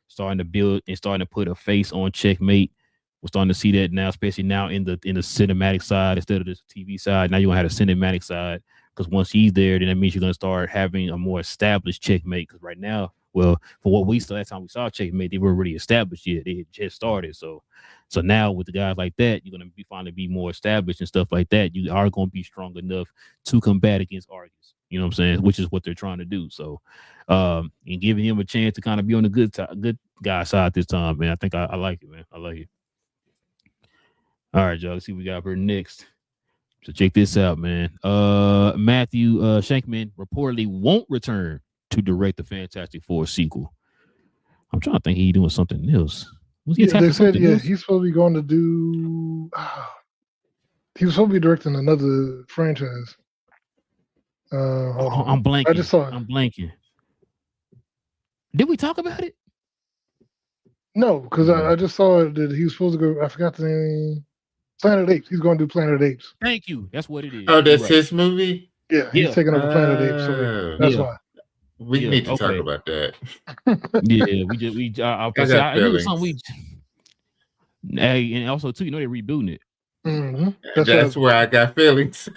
starting to build and starting to put a face on Checkmate. We're starting to see that now, especially now in the cinematic side instead of the TV side. Now you're gonna have a cinematic side, because once he's there, then that means you're gonna start having a more established Checkmate. Because right now, well, for what we saw last time we saw Checkmate, they weren't really established yet. They had just started. So now with the guys like that, you're gonna finally be more established and stuff like that. You are gonna be strong enough to combat against Argus. You know what I'm saying? Which is what they're trying to do. So, and giving him a chance to kind of be on the good guy side this time, man. I think I like it, man. I like it. All right, y'all. Let's see what we got for next. So check this out, man. Matthew Shankman reportedly won't return to direct the Fantastic Four sequel. I'm trying to think he's doing something else. They said he's supposed to be going to do. He was supposed to be directing another franchise. I'm blanking. I just saw it. I'm blanking. Did we talk about it? No, because I just saw it that he was supposed to go. I forgot the name. Planet Apes. He's going to do Planet Apes. Thank you. That's what it is. Oh, that's his movie? Yeah, he's taking over Planet Apes. So that's why. We need to talk about that. I knew something and also too, they're rebooting it. That's where I got feelings.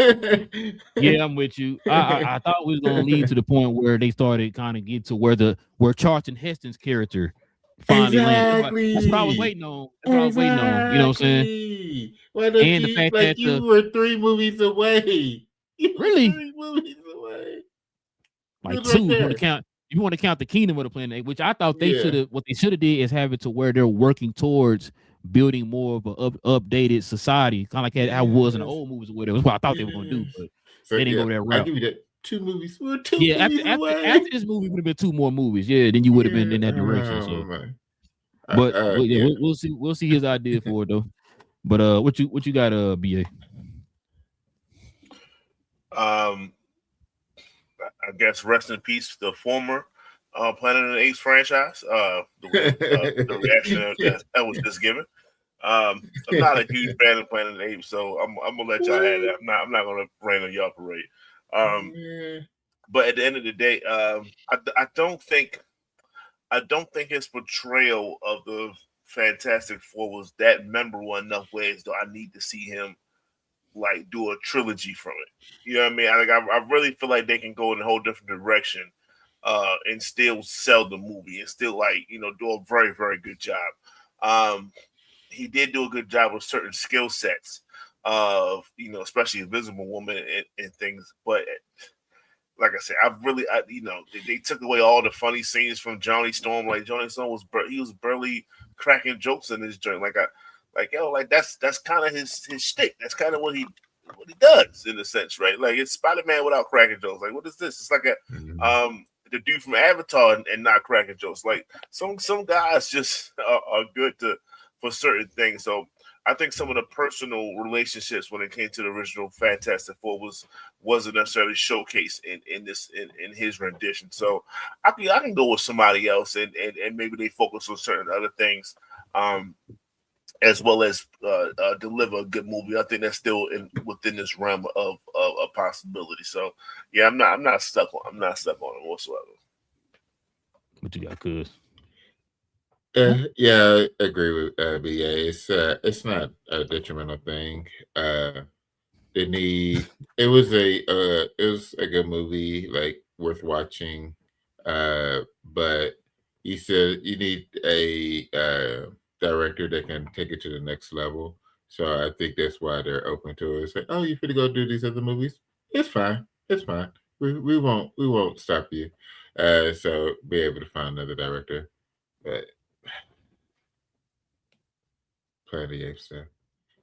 Yeah, I'm with you. I thought we was gonna lead to the point where they started kind of get to where Charlton Heston's character finally landed. That's what I was Exactly. waiting on. That's what I was waiting on. You know what I'm saying? Exactly. Why don't And the you fact like that you were 3 movies away? You were really 3 movies away. like It was right two want to there. count. If you want to count the Kingdom of the Planet, Apes, which I thought they should Yeah. have. What they should have did is have it to where they're working towards building more of a updated society, kind of like how it was in the Yes. old movies or whatever. That's what I thought they were gonna do, Yes. but So they didn't yeah, go that I route. give you that 2 movies. We're 2 Yeah, movies away. after this movie would have been 2 more movies. Yeah, then you would have been Yeah. in that direction. Oh So, man. but yeah, Yeah. we'll see his idea for it though. But what you got, BA? I guess rest in peace the former Planet of the Apes franchise. The reaction that was just given. I'm not a huge fan of Planet of the Apes, so I'm gonna let y'all have that. I'm not gonna rain on y'all parade. Yeah. But at the end of the day, I don't think his portrayal of the Fantastic Four was that memorable enough ways though I need to see him like do a trilogy from it. You know what I mean? I really feel like they can go in a whole different direction and still sell the movie and still like, do a very, very good job. He did do a good job with certain skill sets of, especially Invisible Woman and things. But like I said, they took away all the funny scenes from Johnny Storm. Like Johnny Storm was barely cracking jokes in this joint. That's kind of his shtick. That's kind of what he does in a sense, right? Like it's Spider-Man without cracking jokes. Like what is this? It's like the dude from Avatar and not cracking jokes. Like some guys just are good for certain things. So I think some of the personal relationships when it came to the original Fantastic Four wasn't necessarily showcased in his rendition. So I can go with somebody else and maybe they focus on certain other things. As well as deliver a good movie. I think that's still within this realm of a possibility. So yeah, I'm not stuck on it whatsoever. What you got, Cuz? Yeah, I agree with BA. It's not a detrimental thing. It was a good movie, like worth watching. But you said you need a director that can take it to the next level. So I think that's why they're open to it. It's like, oh, you finna go do these other movies? It's fine. It's fine. We won't stop you. So be able to find another director. But Planet of the Apes stuff.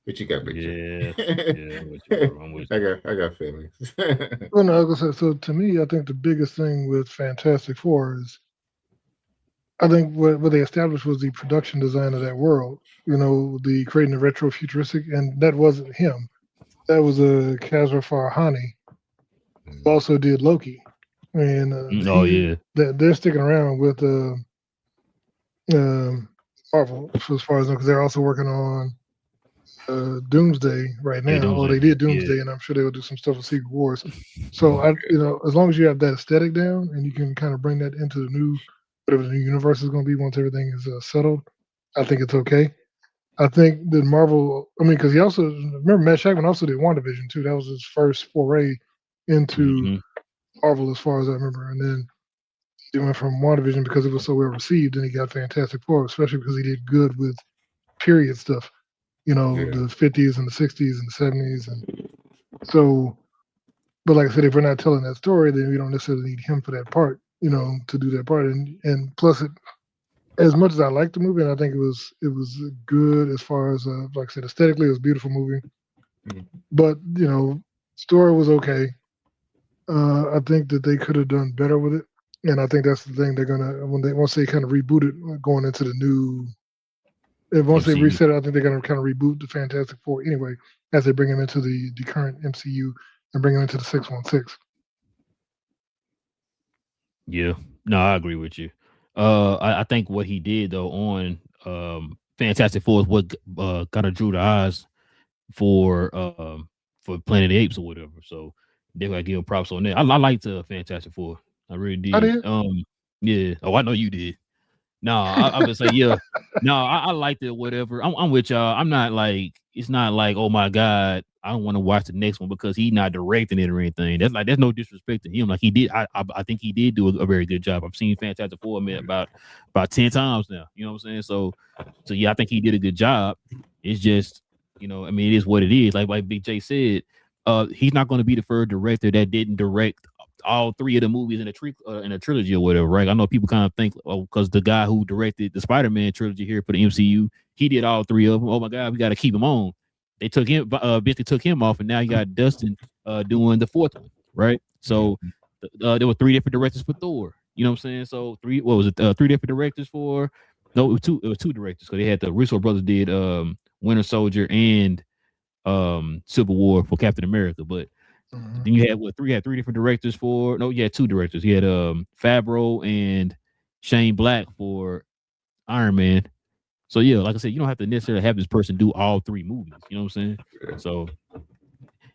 But you got picture. I'm with you, I got feelings. Well, no, like I said, so to me, I think the biggest thing with Fantastic Four is I think what they established was the production design of that world. The creating the retro futuristic, and that wasn't him. That was a Kazra Farhani, who also did Loki, and they're sticking around with Marvel as far as because they're also working on Doomsday right now. Or they did Doomsday, and I'm sure they will do some stuff with Secret Wars. So as long as you have that aesthetic down and you can kind of bring that into the new whatever the new universe is going to be once everything is settled, I think it's okay. I think that Marvel, because he also remember Matt Shackman also did WandaVision too. That was his first foray into Marvel, as far as I remember, and then he went from WandaVision because it was so well received, and he got Fantastic Four, especially because he did good with period stuff. The 50s and the 60s and the 70s, and so. But like I said, if we're not telling that story, then we don't necessarily need him for that part, to do that part. And plus, as much as I liked the movie, and I think it was good as far as like I said, aesthetically, it was a beautiful movie. But story was okay. I think that they could have done better with it, and I think that's the thing they're gonna once they kind of reboot it, going into the new. Once they reset it, I think they're gonna kind of reboot the Fantastic Four anyway, as they bring them into the current MCU and bring them into the 616. Yeah, no, I agree with you. I think what he did though on Fantastic Four is what kind of drew the eyes for Planet of the Apes or whatever. So they gotta give props on that. I liked Fantastic Four. I really did. I did. Yeah. Oh, I know you did. No, I would say yeah. No, I liked it. Whatever. I'm with y'all. I'm not like it's not like oh my god, I don't want to watch the next one because he's not directing it or anything. That's no disrespect to him. Like he did. I think he did do a very good job. I've seen Fantastic Four man about 10 times now. You know what I'm saying? So yeah, I think he did a good job. It's just I mean, it is what it is. Like Big J said, he's not going to be the first director that didn't direct all three of the movies in a trilogy or whatever, right? I know people kind of think, oh, because the guy who directed the Spider-Man trilogy here for the MCU, he did all three of them. Oh my God, we got to keep him on. They took him, basically took him off, and now you got Dustin doing the fourth one, right? So there were three different directors for Thor. You know what I'm saying? So three different directors for? No, it was two directors because they had the Russo brothers did Winter Soldier and Civil War for Captain America, but then you had three different directors for you had two directors. You had Favreau and Shane Black for Iron Man. So yeah, like I said, you don't have to necessarily have this person do all three movies. You know what I'm saying? So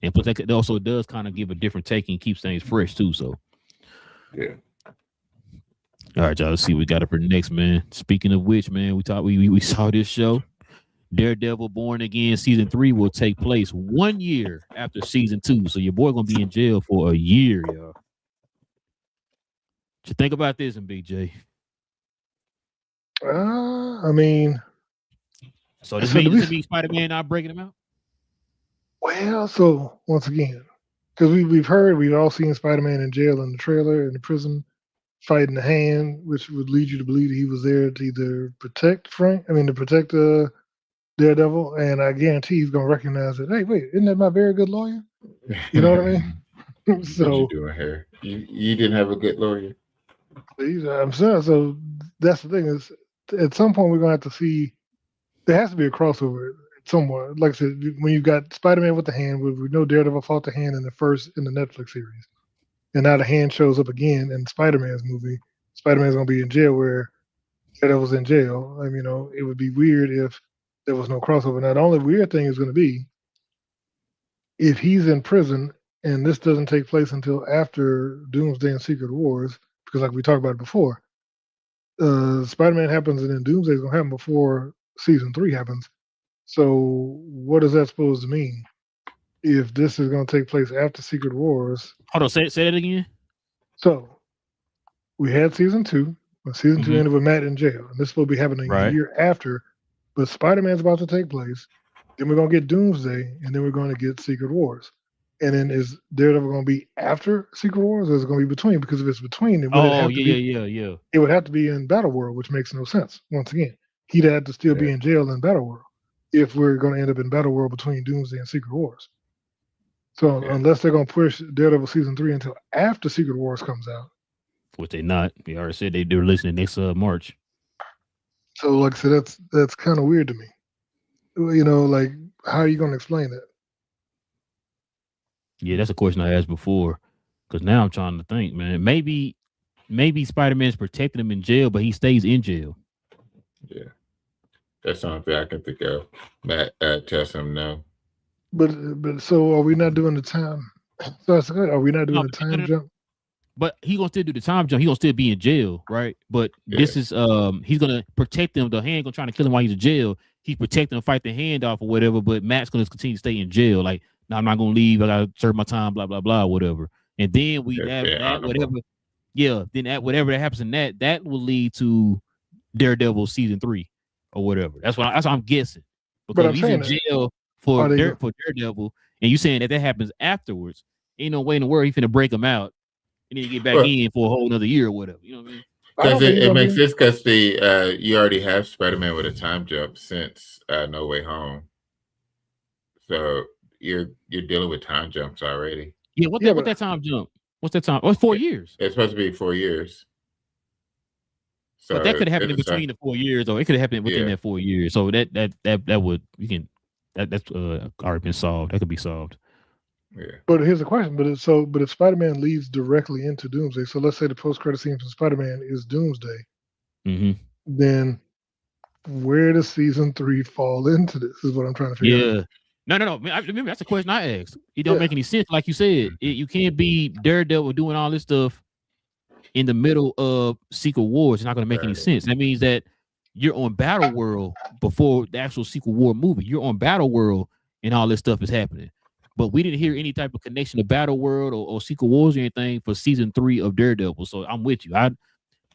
and plus that also does kind of give a different take and keeps things fresh too. So yeah. All right, y'all. Let's see what we got up for next, man. Speaking of which, man, we saw this show. Daredevil Born Again season 3 will take place 1 year after season 2. So your boy gonna be in jail for a year, y'all. What you think about this, and Big J? I mean, so this means Spider-Man not breaking him out. Well, so once again, because we've all seen Spider-Man in jail in the trailer in the prison fighting the Hand, which would lead you to believe that he was there to either protect Daredevil, and I guarantee he's gonna recognize it. Hey, wait, isn't that my very good lawyer? You know what I mean? So what you doing here? You didn't have a good lawyer. I'm sorry. So that's the thing is, at some point we're gonna have to see. There has to be a crossover somewhere. Like I said, when you've got Spider-Man with the Hand, we know Daredevil fought the Hand in the Netflix series, and now the Hand shows up again in Spider-Man's movie. Spider-Man's gonna be in jail where Daredevil's in jail. I mean, it would be weird if there was no crossover. Now, the only weird thing is going to be if he's in prison and this doesn't take place until after Doomsday and Secret Wars, because like we talked about before, Spider-Man happens and then Doomsday is going to happen before season 3 happens. So what is that supposed to mean? If this is going to take place after Secret Wars. Hold on, say that again. So we had season 2. Season 2 ended with Matt in jail. And this will be happening a year after. But Spider-Man's about to take place. Then we're going to get Doomsday. And then we're going to get Secret Wars. And then is Daredevil going to be after Secret Wars? Or is it going to be between? Because if it's between, it would it would have to be in Battle World, which makes no sense. Once again, he'd have to still be in jail in Battle World if we're going to end up in Battle World between Doomsday and Secret Wars. So unless they're going to push Daredevil season 3 until after Secret Wars comes out. Which they not. They already said they're releasing it next March. So like I said, that's kind of weird to me. You know, like how are you going to explain that? Yeah, that's a question I asked before. Because now I'm trying to think, man. Maybe Spider-Man's protecting him in jail, but he stays in jail. Yeah, that's something I can think of. Matt tells him no. But so are we not doing the time? So that's good. Are we not doing the time jump? But he gonna still do the time jump. He gonna still be in jail, right? But this is he's gonna protect him. The Hand gonna try to kill him while he's in jail. He's protecting him, fight the Hand off or whatever. But Matt's gonna continue to stay in jail. Like, no, I'm not gonna leave. I gotta serve my time. Blah blah blah. Whatever. And then we have whatever. Yeah. Then at whatever that happens in that will lead to Daredevil season 3 or whatever. That's what I'm guessing. Because he's in jail for Daredevil, and you saying that happens afterwards. Ain't no way in the world he's finna break him out. And then get back in for a whole another year or whatever. You know what I mean? Because it makes sense because you already have Spider-Man with a time jump since No Way Home. So you're dealing with time jumps already. Yeah, what's that time jump? What's that time? Oh, it's 4 years. It's supposed to be 4 years. So but that could have happened in between the 4 years, or it could have happened within that 4 years. So that would that's already been solved. That could be solved. Yeah. But here's the question. But if Spider-Man leads directly into Doomsday, so let's say the post-credit scene from Spider-Man is Doomsday, then where does season 3 fall into this? Is what I'm trying to figure out. No. Remember, that's the question I asked. It don't make any sense. Like you said, you can't be Daredevil doing all this stuff in the middle of Secret Wars. It's not going to make any sense. That means that you're on Battle World before the actual Secret War movie. You're on Battle World and all this stuff is happening. But we didn't hear any type of connection to Battle World or Secret Wars or anything for season 3 of Daredevil. So I'm with you.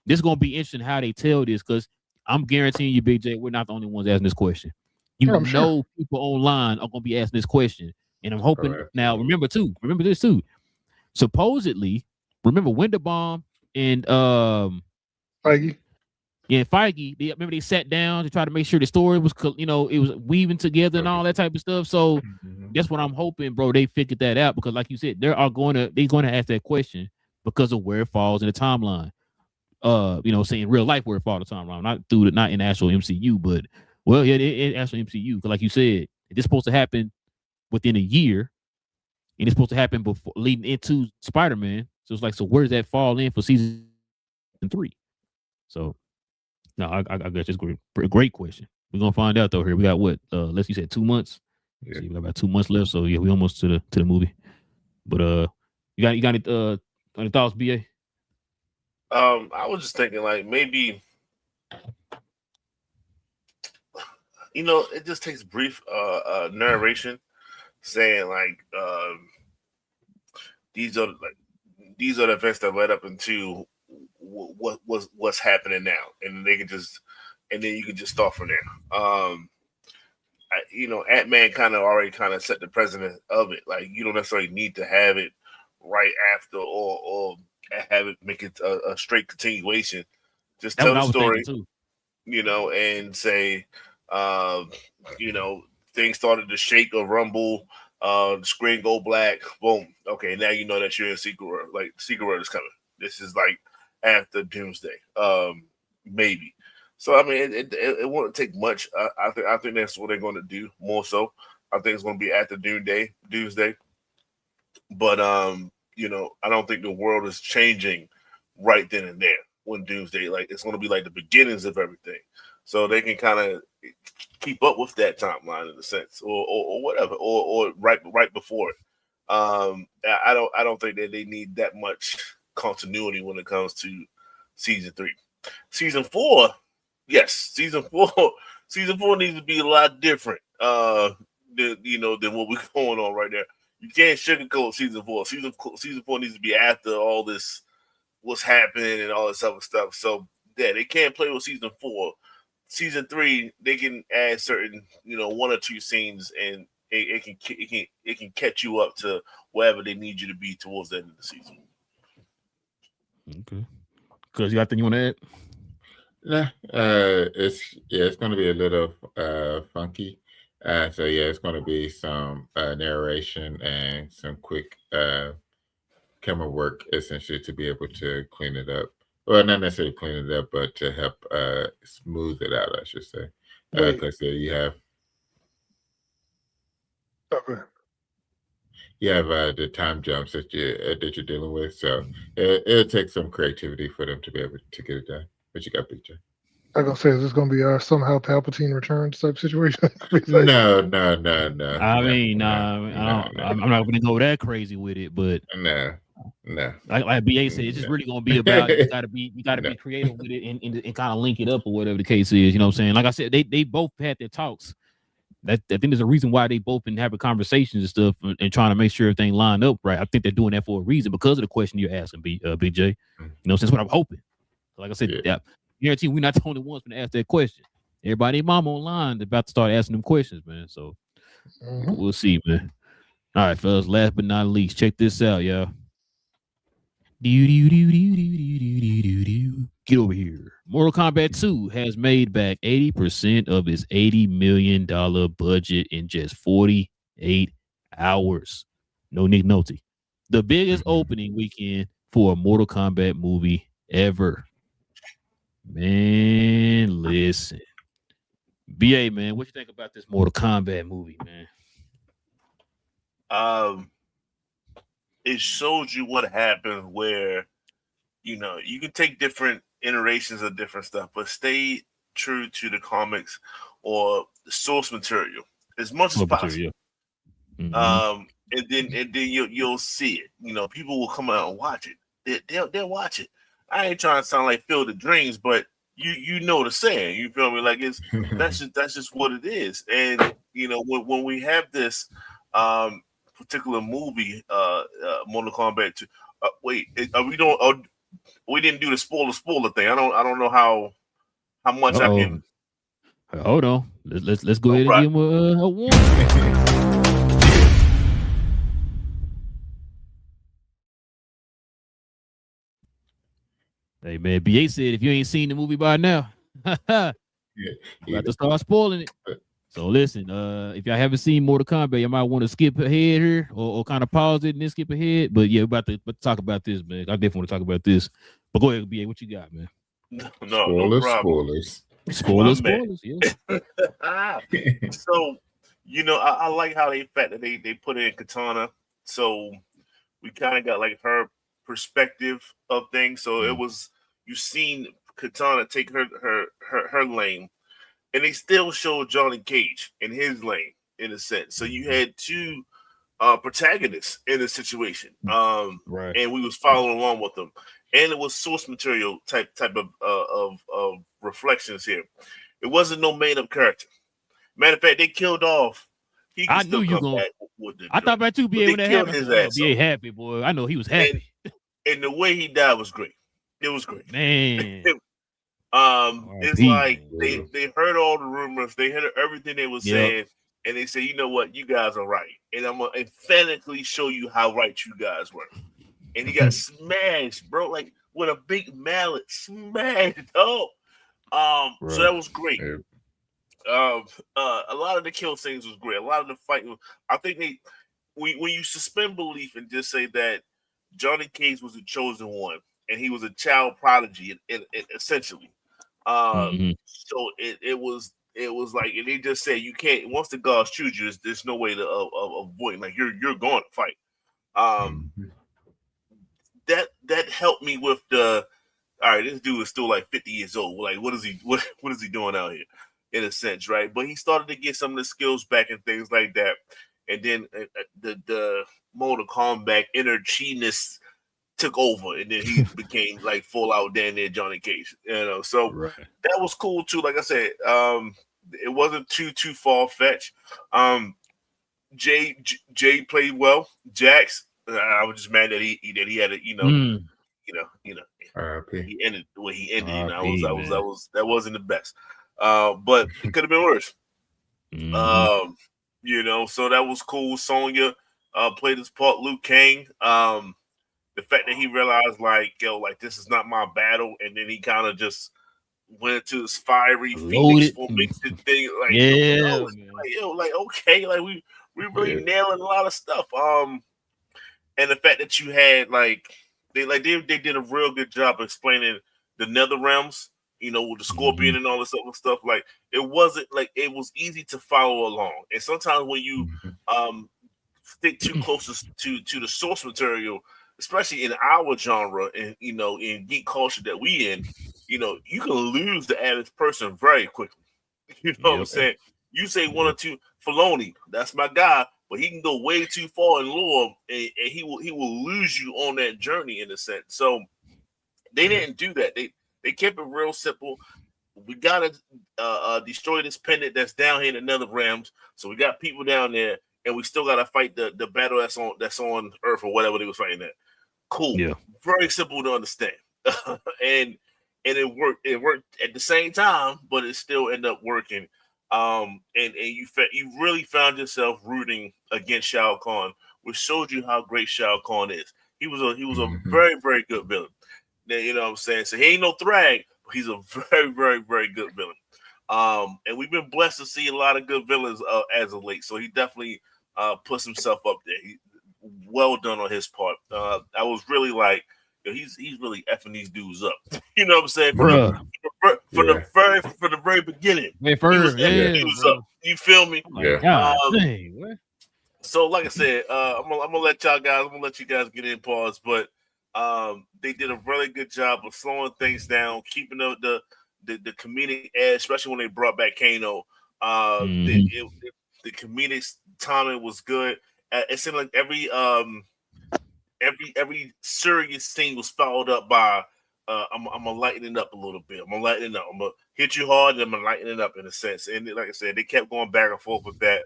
This is gonna be interesting how they tell this because I'm guaranteeing you, Big J, we're not the only ones asking this question. You I'm sure. know, people online are gonna be asking this question, and I'm hoping. Correct. Now, remember this too. Supposedly, remember Winterbomb and Feige. yeah, Feige. Remember they sat down to try to make sure the story was, it was weaving together and all that type of stuff. So Mhm. that's what I'm hoping, bro. They figured that out because, like you said, they're going to ask that question because of where it falls in the timeline. Saying real life where it falls in the timeline, not in the actual MCU, but well, yeah, it actual MCU. Because like you said, it's supposed to happen within a year, and it's supposed to happen before leading into Spider-Man. So it's like, so where does that fall in for season 3? So no, I guess it's great question. We're gonna find out though. Here we got what? Let's you said 2 months. Yeah. See, we got about 2 months left. So yeah, we almost to the movie. But you got any thoughts, BA? I was just thinking like maybe it just takes brief narration saying like these are the events that led up into what's happening now, and they can just and then you can just start from there. Ant-Man already set the precedent of it. Like you don't necessarily need to have it right after or have it make it a straight continuation. Just That's tell what I the was thinking story, too. and say, uh, things started to shake or rumble. The screen go black. Boom. Okay, now you know that you're in Secret World. Like Secret World is coming. This is like after Doomsday. Maybe. So I mean, it won't take much. I think that's what they're going to do more so. I think it's going to be after Doomsday. But I don't think the world is changing right then and there when Doomsday. Like it's going to be like the beginnings of everything, so they can kind of keep up with that timeline in a sense, or whatever, or right before it. I don't think that they need that much continuity when it comes to season 3. Season 4, yes, season 4, season 4 needs to be a lot different. Than what we're going on right there. You can't sugarcoat season 4. Season 4 needs to be after all this what's happening and all this other stuff. So yeah, they can't play with season 4. Season 3, they can add certain, 1 or 2 scenes, and it can catch you up to wherever they need you to be towards the end of the season. Okay. Cause you got anything you want to add? Nah, it's going to be a little funky. So yeah, it's going to be some narration and some quick camera work essentially to be able to clean it up. Well, not necessarily clean it up, but to help smooth it out, I should say. Because you have Okay. the time jumps that you're dealing with, so it'll take some creativity for them to be able to get it done. But you got picture. I'm gonna say, is this gonna be our somehow Palpatine returns type situation? No. I mean, nah, I'm not gonna go that crazy with it, but No. like BA said, it's just really gonna be about you gotta be creative with it and kind of link it up or whatever the case is. You know what I'm saying? Like I said, they both had their talks. I think there's a reason why they both been having conversations and stuff and trying to make sure everything lined up right. I think they're doing that for a reason because of the question you're asking, BJ. That's what I'm hoping. Like I said, guarantee we're not the only ones going to ask that question. Everybody and mom online is about to start asking them questions, man. So we'll see, man. All right, fellas. Last but not least, check this out, y'all. Get over here. Mortal Kombat 2 has made back 80% of its $80 million budget in just 48 hours. No Nick Nolte. The biggest opening weekend for a Mortal Kombat movie ever. Man, listen. BA, man, what you think about this Mortal Kombat movie, man? It shows you what happened where, you can take different iterations of different stuff, but stay true to the comics or the source material as much as possible. And then you'll see it. People will come out and watch it. They'll watch it. I ain't trying to sound like Field of Dreams, but you know the saying. You feel me? Like that's just what it is. And when we have this particular movie, Mortal Kombat 2. Wait, are we don't? We didn't do the spoiler thing. I don't know how much I can. Hold on. Let's go All ahead and right. give him a warning. Hey man, BA said if you ain't seen the movie by now, you have to start spoiling it. So listen, if y'all haven't seen Mortal Kombat, you might want to skip ahead here or kind of pause it and then skip ahead. But yeah, we're about to talk about this, man. I definitely want to talk about this. But go ahead, BA, what you got, man? No problem. Spoilers, yeah. So, I like how they fact that they put in Katana. So we kind of got like her perspective of things. So it was you seen Katana take her lane, and they still showed Johnny Cage in his lane in a sense. So you had two protagonists in the situation, Right. and we was following along with them, and it was source material type of reflections here. It wasn't no made up character. Matter of fact, they killed off. He can I still knew you come going. back with the I thought about you, BA, they when that killed happened. his Oh, ass BA off. happy, boy. I know he was happy. And the way he died was great. It was great. Man. It's like they heard all the rumors, they heard everything they were saying, and they say, you know what, you guys are right, and I'm gonna emphatically show you how right you guys were. And he got smashed, bro, like with a big mallet, smashed up. So that was great. A lot of the kill scenes was great. A lot of the fighting, I think when you suspend belief and just say that Johnny Cage was the chosen one and he was a child prodigy, essentially. So it was like, and they just said you can't, once the gods choose you, there's no way to avoid. Like you're going to fight. That helped me with the, all right, this dude is still like 50 years old. Like what is he doing out here, in a sense, right? But he started to get some of the skills back and things like that. And then the Mortal Kombat inner chi-ness took over, and then he became like full out down there Johnny Cage, So that was cool too. Like I said, it wasn't too far fetched. Jay played well. Jax, I was just mad that he had a he ended the way he ended. That wasn't the best. But it could have been worse. So that was cool. Sonya played his part. Luke Kang. The fact that he realized, like, this is not my battle, and then he kind of just went into this fiery Phoenix formation thing. Like, okay, like we really nailing a lot of stuff. And the fact that you had they did a real good job of explaining the nether realms, with the scorpion and all this other stuff. Like, it wasn't like it was easy to follow along. And sometimes when you stick too close to the source material, especially in our genre and in geek culture that we in, you can lose the average person very quickly. You know what I'm saying? You say one or two, Filoni, that's my guy, but he can go way too far in lore, and he will lose you on that journey in a sense. So they didn't do that. They kept it real simple. We gotta destroy this pendant that's down here in the nether realms. So we got people down there, and we still gotta fight the battle that's on Earth or whatever they was fighting at. Cool. Yeah. Very simple to understand. and it worked. It worked at the same time, but it still ended up working. And you really found yourself rooting against Shao Kahn, which showed you how great Shao Kahn is. He was a very, very good villain. You know what I'm saying? So he ain't no Thrag, but he's a very, very, very good villain. And we've been blessed to see a lot of good villains as of late. So he definitely puts himself up there. Well done on his part. I was really like, he's really effing these dudes up. You know what I'm saying? From the very beginning. He was up. You feel me? So like I said, I'm gonna let you guys get in pause, but they did a really good job of slowing things down, keeping the comedic edge, especially when they brought back Kano. The comedic timing was good. It seemed like every serious scene was followed up by I'm gonna lighten it up a little bit. I'm gonna lighten it up. I'm gonna hit you hard, and I'm gonna lighten it up in a sense. And like I said, they kept going back and forth with that.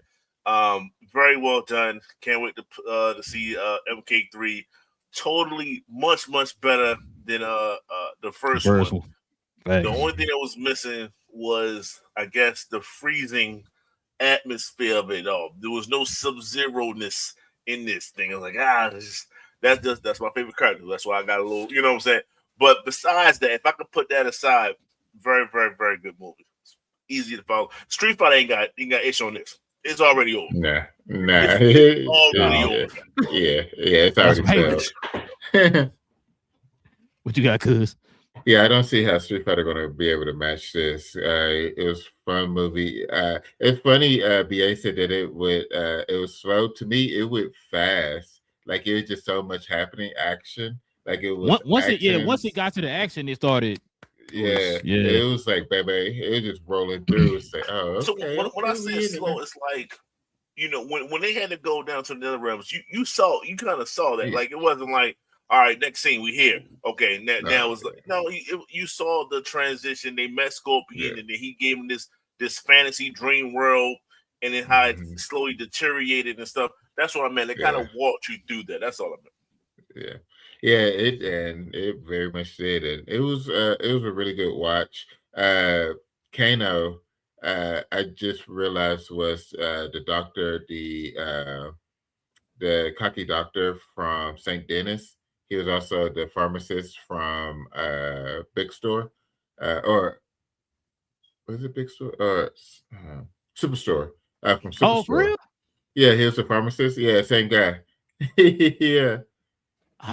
Very well done. Can't wait to see MK3. Totally much better than the The first first one. one. The Facts. only thing that was missing was, I guess, the freezing atmosphere of it all. There was no sub-zero ness in this thing. I was like, that's my favorite character. That's why I got a little, you know what I'm saying? But besides that, if I could put that aside, very good movie. It's easy to follow. Street Fighter ain't got issue on this. It's already over. Nah. It's already No. yeah, over. it's That's already right. failed. What you got, cuz? Yeah, I don't see how Street Fighter going to be able to match this. It was a fun movie. It's funny. BA said that it was slow. To me, it went fast. Like it was just so much happening, action. Like it was Once action. it got to the action, it started. Yeah, Yeah. it was like baby, it was just rolling through. It's like, oh, So okay, when I okay, say we in it slow, now. it's like, when they had to go down to the other realms, you kind of saw that. Yeah. Like it wasn't like, all right, next scene we here. Okay, now No, it's like, no, you saw the transition. They met Scorpion, yeah. and then he gave him this fantasy dream world, and then how it Mhm. slowly deteriorated and stuff. That's what I meant. They kind Yeah. of walked you through that. That's all I meant. Yeah, it very much did, and it was a really good watch. Kano, I just realized was the doctor, the cocky doctor from Saint Denis. He was also the pharmacist from Big Store, or was it Big Store or Superstore? From Oh, for Superstore. real? Yeah, he was a pharmacist. Yeah, same guy. Yeah.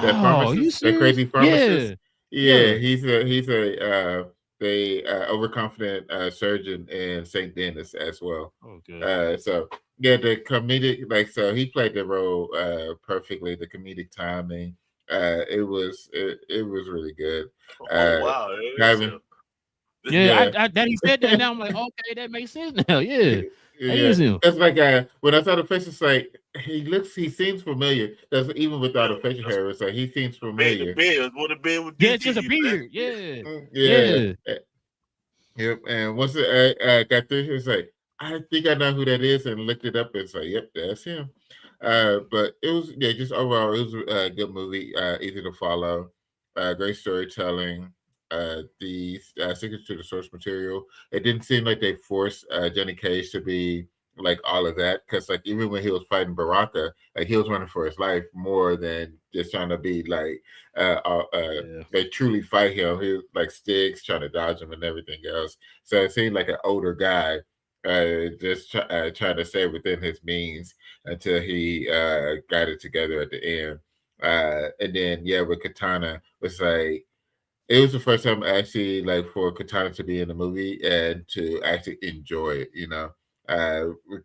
That Oh, you pharmacist, that serious? crazy pharmacist. Yeah. Yeah, Yeah. he's a the overconfident surgeon in Saint Denis as well. Okay. So yeah, the comedic, like, so he played the role perfectly. The comedic timing, it was really good. Oh Uh, wow, having Yeah, yeah. I that he said that now. I'm like, okay, that makes sense now. Yeah. That Yeah, is him. that's like when I saw the face, it's like he seems familiar. That's even without a facial that's hair. It's like he seems the familiar. beard. What the beard would Yeah, do it's to just a you, man. beard. Yeah. Yeah, Yeah. yep. And once I got through, it's like I think I know who that is, and looked it up. It's like, yep, that's him. But it was, yeah, just overall, it was a good movie, easy to follow, great storytelling. The secrets to the source material. It didn't seem like they forced Johnny Cage to be like all of that, because like even when he was fighting Baraka, like he was running for his life more than just trying to be like Yeah. they truly fight him. He was like sticks trying to dodge him and everything else. So it seemed like an older guy, trying to stay within his means until he got it together at the end. And then yeah, with Katana, was like it was the first time actually like for Katana to be in the movie and to actually enjoy it. We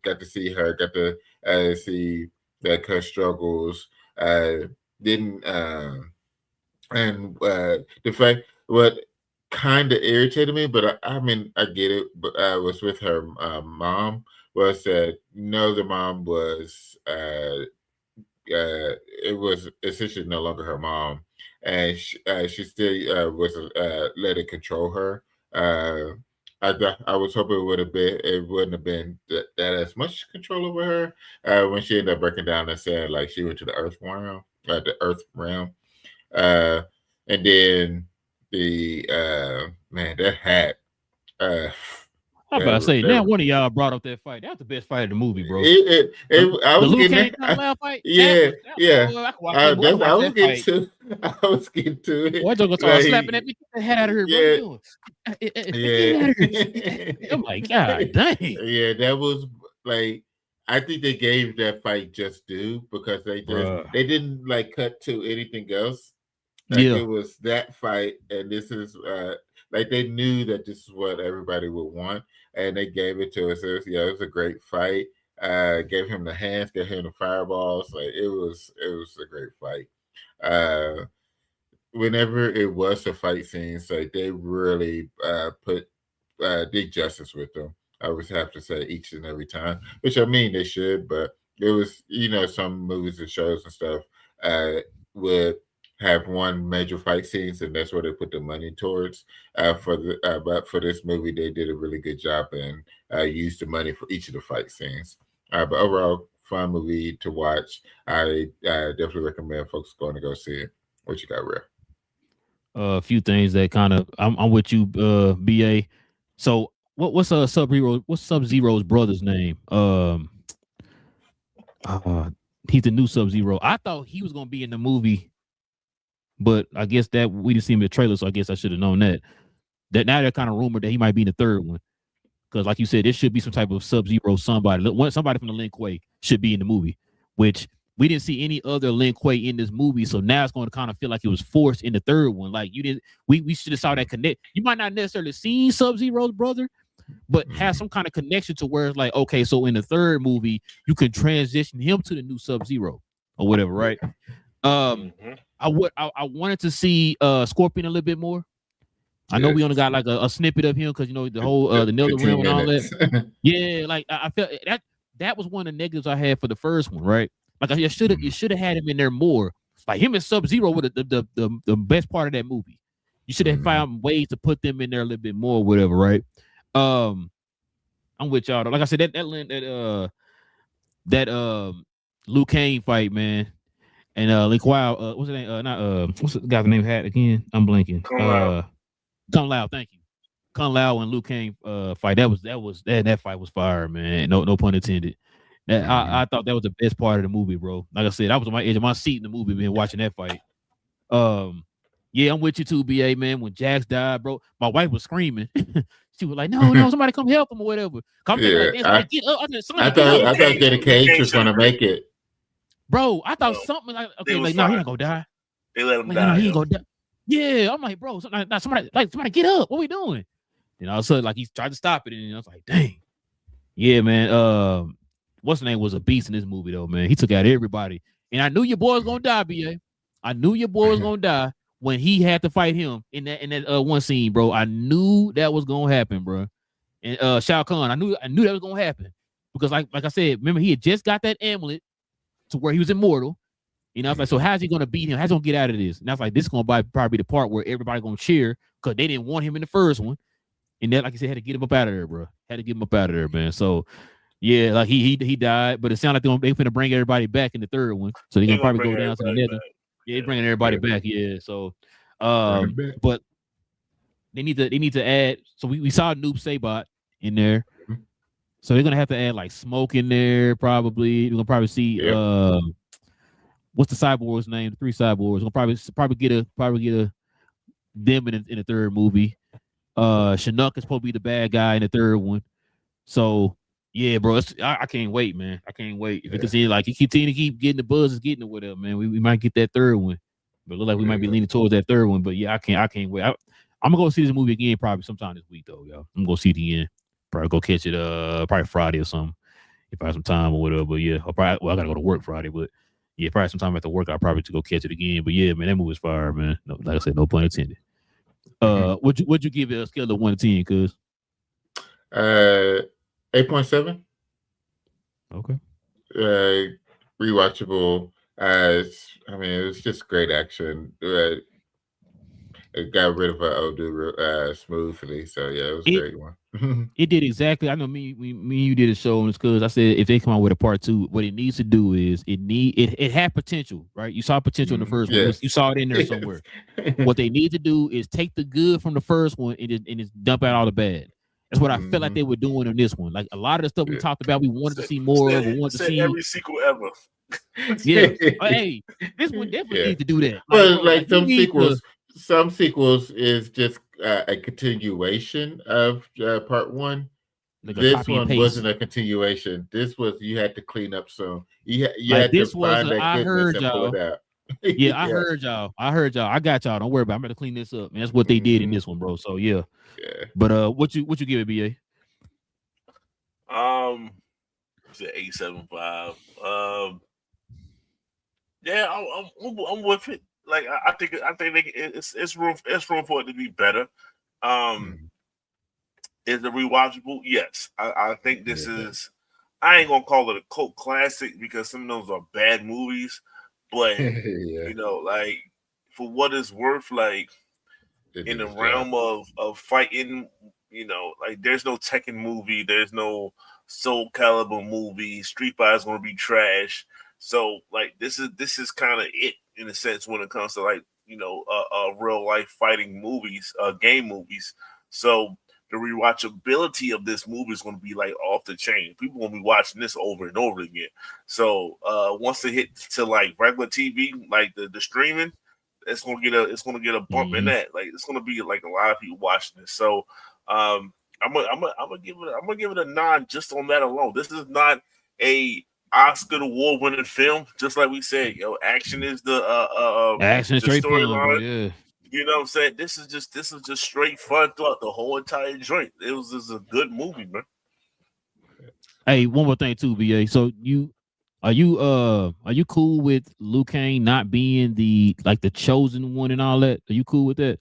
got to see her, got to see like her struggles. Didn't and the fact what kind of irritated me, but I mean I get it. But I was with her mom. Was that no, the mom was it was essentially no longer her mom, and she still was let it control her. I was hoping it wouldn't have been that as much control over her when she ended up breaking down and saying like she went to the earth realm, uh, and then the man that hat, uh, I'm about to say, now one of y'all brought up that fight. That's the best fight of the movie, bro. I The was Liu getting Kang there. Kung Lao fight. Yeah, yeah. Boy, I can watch that. I can I watch was that getting fight. to. I was getting to it. Boy, Joker started slapping that Like, bitch. Get the head out of here, bro. What yeah, you doing? Get yeah, out of here. I'm like, God dang. yeah. That was like, I think they gave that fight just due because Bruh. they didn't like cut to anything else. Like Yeah. it was that fight, and this is like they knew that this is what everybody would want, and they gave it to us. It was a great fight. Gave him the hands, gave him the fireballs. Like it was a great fight. Uh, Whenever it was a fight scenes, like they really put did justice with them. I would have to say each and every time, which I mean they should, but it was some movies and shows and stuff would have one major fight scenes, and that's where they put the money towards. But for this movie, they did a really good job and used the money for each of the fight scenes. But overall, fun movie to watch. I definitely recommend folks going to go see it. What you got, Rare? A few things that kind of I'm with you, BA. So what's Sub-Zero's brother's name? He's the new Sub-Zero. I thought he was gonna be in the movie, but I guess that we didn't see him in the trailer, so I guess I should have known that. That now they're kind of rumored that he might be in the third one. Because like you said, there should be some type of Sub-Zero somebody from the Lin Kuei should be in the movie, which we didn't see any other Lin Kuei in this movie. So now it's going to kind of feel like it was forced in the third one. Like you didn't, we should have saw that connect. You might not necessarily see Sub-Zero's brother, but have some kind of connection to where it's like, okay, so in the third movie, you can transition him to the new Sub-Zero or whatever, right? I wanted to see Scorpion a little bit more. I know we only got like a snippet of him because you know the whole the Nether Realm and all that. Yeah, like I felt that was one of the negatives I had for the first one, right? Like you should have had him in there more. Like him and Sub-Zero were the best part of that movie. You should have found ways to put them in there a little bit more, whatever, right? I'm with y'all. Like I said, that Liu Kang fight, man, and Lin Kuei, what's his name? What's the guy's name had again? I'm blanking. Kung Lao, thank you. Kung Lao and Liu Kang fight. That fight was fire, man. No pun intended. I thought that was the best part of the movie, bro. Like I said, I was on my edge of my seat in the movie, man, watching that fight. Yeah, I'm with you too, BA, man. When Jax died, bro, my wife was screaming. She was like, "No, somebody come help him or whatever." Get up. I thought Danny Cage was gonna make it, bro. I thought something like, okay, like, no, he ain't gonna die. They let him like, die. No, he ain't gonna die. Yeah, I'm like, bro, somebody get up. What we doing? And all of a sudden, like he tried to stop it, and I was like, dang. Yeah, man. What's the name was a beast in this movie though, man. He took out everybody, and I knew your boy was gonna die, BA. I knew your boy was gonna die when he had to fight him in that one scene, bro. I knew that was gonna happen, bro. And Shao Kahn, I knew that was gonna happen because, like I said, remember he had just got that amulet to where he was immortal. You know, I was like, so how's he gonna beat him? How's he gonna get out of this? And I was like, this is gonna probably be the part where everybody gonna cheer because they didn't want him in the first one. And that, like I said, had to get him up out of there, bro. Had to get him up out of there, man. So yeah, like he died, but it sounded like they're gonna bring everybody back in the third one. So they're gonna probably go down to the nether. Yeah, they're bringing everybody back. Yeah. So but they need to add. So we saw Noob Saibot in there. So they're gonna have to add like Smoke in there, probably. We're gonna probably see what's the cyborg's name? The 3 cyborgs. We'll probably get a them in the third movie. Chinook is supposed to be the bad guy in the third one. So yeah, bro, I can't wait, man. I can't wait. If you can see like you continue to keep getting the buzz, is getting it with it, man. We might get that third one, but it look like we might be leaning towards that third one. But yeah, I can't wait. I'm gonna go see this movie again probably sometime this week though, y'all. I'm gonna go see it again. Probably go catch it probably Friday or something if I have some time or whatever. But yeah, I gotta go to work Friday, but yeah, probably sometime after work I'll probably to go catch it again. But yeah, man, that movie was fire, man. No, like I said, no pun intended. Would you give it a scale of 1 to 10, cuz? 8.7. Okay. Rewatchable. I mean, it was just great action. It got rid of old dude smoothly. So yeah, it was a great one. It did exactly. I know me and you did a show on this because I said if they come out with a part 2, what it needs to do is it had potential, right? You saw potential in the first one. You saw it in there somewhere. What they need to do is take the good from the first one and just dump out all the bad. That's what I felt like they were doing in this one. Like a lot of the stuff we talked about, we wanted to see more of. We wanted to see every sequel ever. Yeah. Hey, this one definitely needs to do that. But like some sequels is just a continuation of part 1. Like this one wasn't a continuation. This was you had to clean up some. You had to find that goodness and pull it out. Yeah, I heard y'all. I got y'all. Don't worry about it. I'm going to clean this up. Man, that's what they did in this one, bro. So yeah. But what you give it, BA? It's an 8.75. Yeah, I'm with it. Like I think it's room for it to be better. Is it rewatchable? Yes. I think this is. I ain't gonna call it a cult classic because some of those are bad movies, but you know, like for what it's worth, like in the realm of fighting, like there's no Tekken movie, there's no Soul Calibur movie. Street Fighter is gonna be trash. So like this is kind of it in a sense when it comes to like real life fighting movies, game movies. So the rewatchability of this movie is going to be like off the chain. People going to be watching this over and over again. So once it hit to like regular TV, like the streaming, it's going to get a bump in that. Like it's going to be like a lot of people watching this. So I'm gonna give it a nod just on that alone. This is not a Oscar award winning film. Just like we said, action is the action straight storyline. Yeah. You know what I'm saying? This is just straight fun throughout the whole entire joint. It was just a good movie, man. Hey, one more thing too, BA. So are you cool with Liu Kang not being the chosen one and all that? Are you cool with that?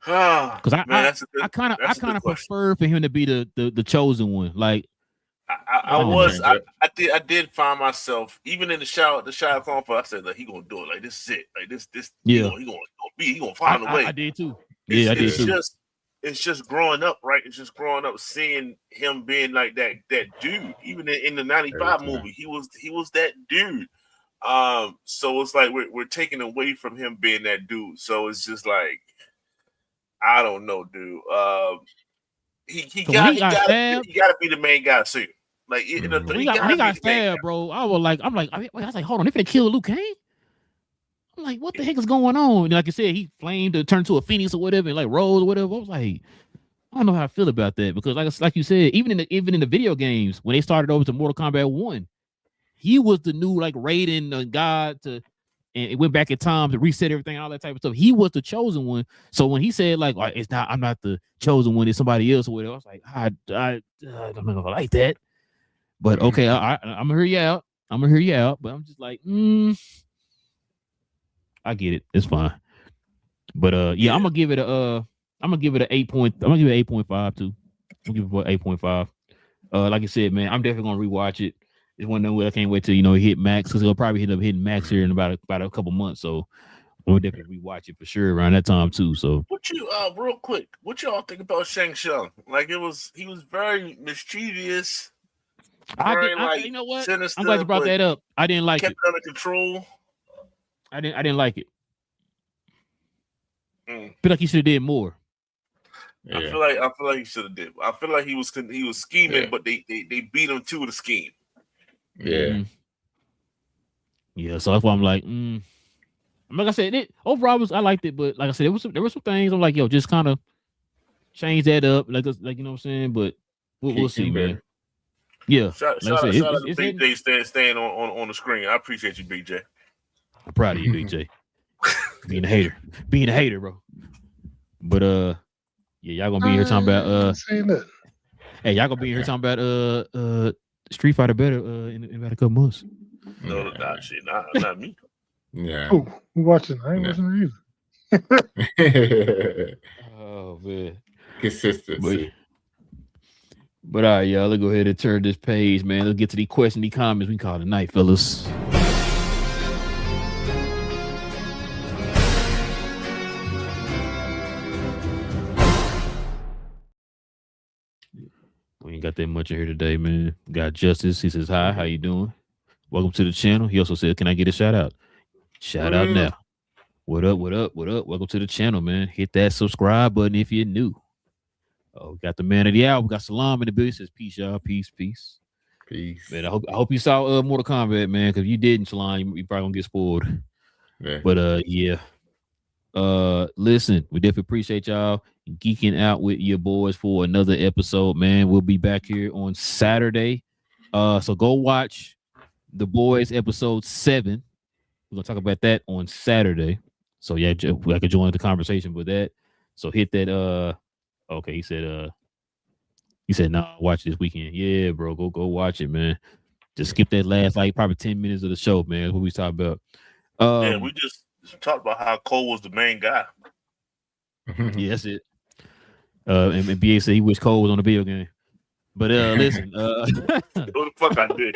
Because I kind of prefer for him to be the chosen one. Like I did find myself even in the shower conference. I said like he gonna do it. Like this is it. Like this yeah. He gonna find a way. I did too. Yeah, I did too. It's just growing up, right? It's just growing up, seeing him being like that dude. Even in the '95 movie, he was that dude. So it's like we're taking away from him being that dude. So it's just like I don't know, dude. He got to be the main guy soon. Like he got stabbed, bro. I was like, hold on, they finna kill Liu Kang? I'm like, what the heck is going on? And like you said, he flamed to turn to a phoenix or whatever, and like rose or whatever. I was like, I don't know how I feel about that because like you said, even in the video games when they started over to Mortal Kombat 1, he was the new like Raiden god and it went back in time to reset everything and all that type of stuff. He was the chosen one. So when he said like, I'm not the chosen one, it's somebody else or whatever, I was like, I don't know if I like that. But okay, I'm gonna hear you out. But I'm just like, I get it. It's fine. But yeah, I'm gonna give it an 8 point. I'm gonna give it 8.5 too. I'm gonna give it 8.5. Like I said, man, I'm definitely gonna rewatch it. It's one of them I can't wait till hit max because it'll probably end up hitting max here in about a couple months. So I'm gonna definitely rewatch it for sure around that time too. So what you real quick, what y'all think about Shang Tsung? Like he was very mischievous. You know what? Sinister, I'm glad you brought that up. I didn't like it. Kept under control. I didn't like it. I feel like he should have did more. Yeah. I feel like he should have did. I feel like he was scheming, but they beat him to the scheme. Yeah. Yeah, so that's why I'm like, like I said, overall I liked it, but like I said, there were some things I'm like, just kind of change that up, like you know what I'm saying. But we'll see, man. Yeah, shout out to BJ staying on the screen. I appreciate you, BJ. I'm proud of you, BJ. being a hater, bro. But yeah, y'all gonna be here talking about hey, y'all gonna be here talking about Street Fighter better in about a couple months. No, not me. Yeah. Oh, we watching. I ain't watching it either. Oh man, consistency. But all right, y'all, let's go ahead and turn this page, man. Let's get to the questions, the comments. We can call it a night, fellas. We ain't got that much in here today, man. Got Justice. He says, hi, how you doing? Welcome to the channel. He also said, can I get a shout out? Shout out now. What up? Welcome to the channel, man. Hit that subscribe button if you're new. Oh, got the man of the hour. We got Salam in the building. Says peace, y'all. Peace. Man, I hope you saw Mortal Kombat, man. Because if you didn't, Salam, you probably gonna get spoiled. Yeah. But yeah. Listen, we definitely appreciate y'all geeking out with your boys for another episode, man. We'll be back here on Saturday. So go watch The Boys episode 7. We're gonna talk about that on Saturday. So yeah, I could join the conversation with that. So hit that. Okay, he said, nah, watch this weekend. Yeah, bro, go watch it, man. Just skip that last probably 10 minutes of the show, man. That's what we talking about. Yeah, we just talked about how Cole was the main guy. Yeah, that's it. And BA said he wished Cole was on the video game. But listen, it would have fuck I did.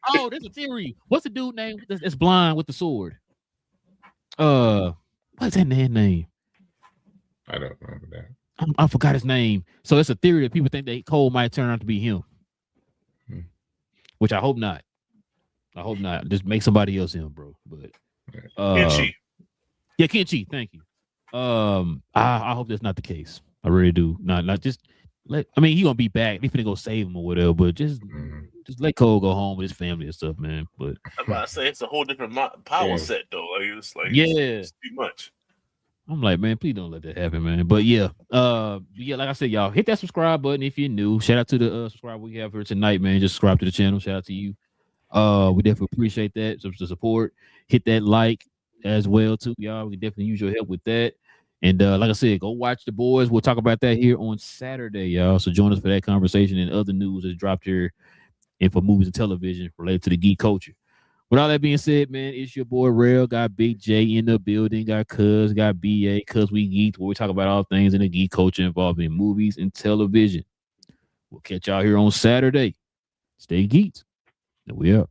Oh, there's a theory. What's the dude name that's blind with the sword? What's that man's name? I don't remember that. I forgot his name. So it's a theory that people think that Cole might turn out to be him. Which I hope not. I hope not. Just make somebody else him, bro. But Kenshi. Yeah, Kenshi. Thank you. I hope that's not the case. I really do. Not just let. I mean, he gonna be back. He's gonna go save him or whatever. But just let Cole go home with his family and stuff, man. But I'm about to say it's a whole different power set though. Like it's like it's too much. I'm like, man, please don't let that happen, man. But yeah, like I said, y'all hit that subscribe button if you're new. Shout out to the subscriber we have here tonight, man. Just subscribe to the channel. Shout out to you. We definitely appreciate that. So the support. Hit that like as well too, y'all. We definitely use your help with that. And like I said, go watch The Boys. We'll talk about that here on Saturday, y'all. So join us for that conversation and other news that's dropped here and for movies and television related to the geek culture. With all that being said, man, it's your boy Rail. Got Big J in the building. Got Cuz. Got BA. Cuz We Geek'd, where we talk about all things in the geek culture involving movies and television. We'll catch y'all here on Saturday. Stay geeked. And we up.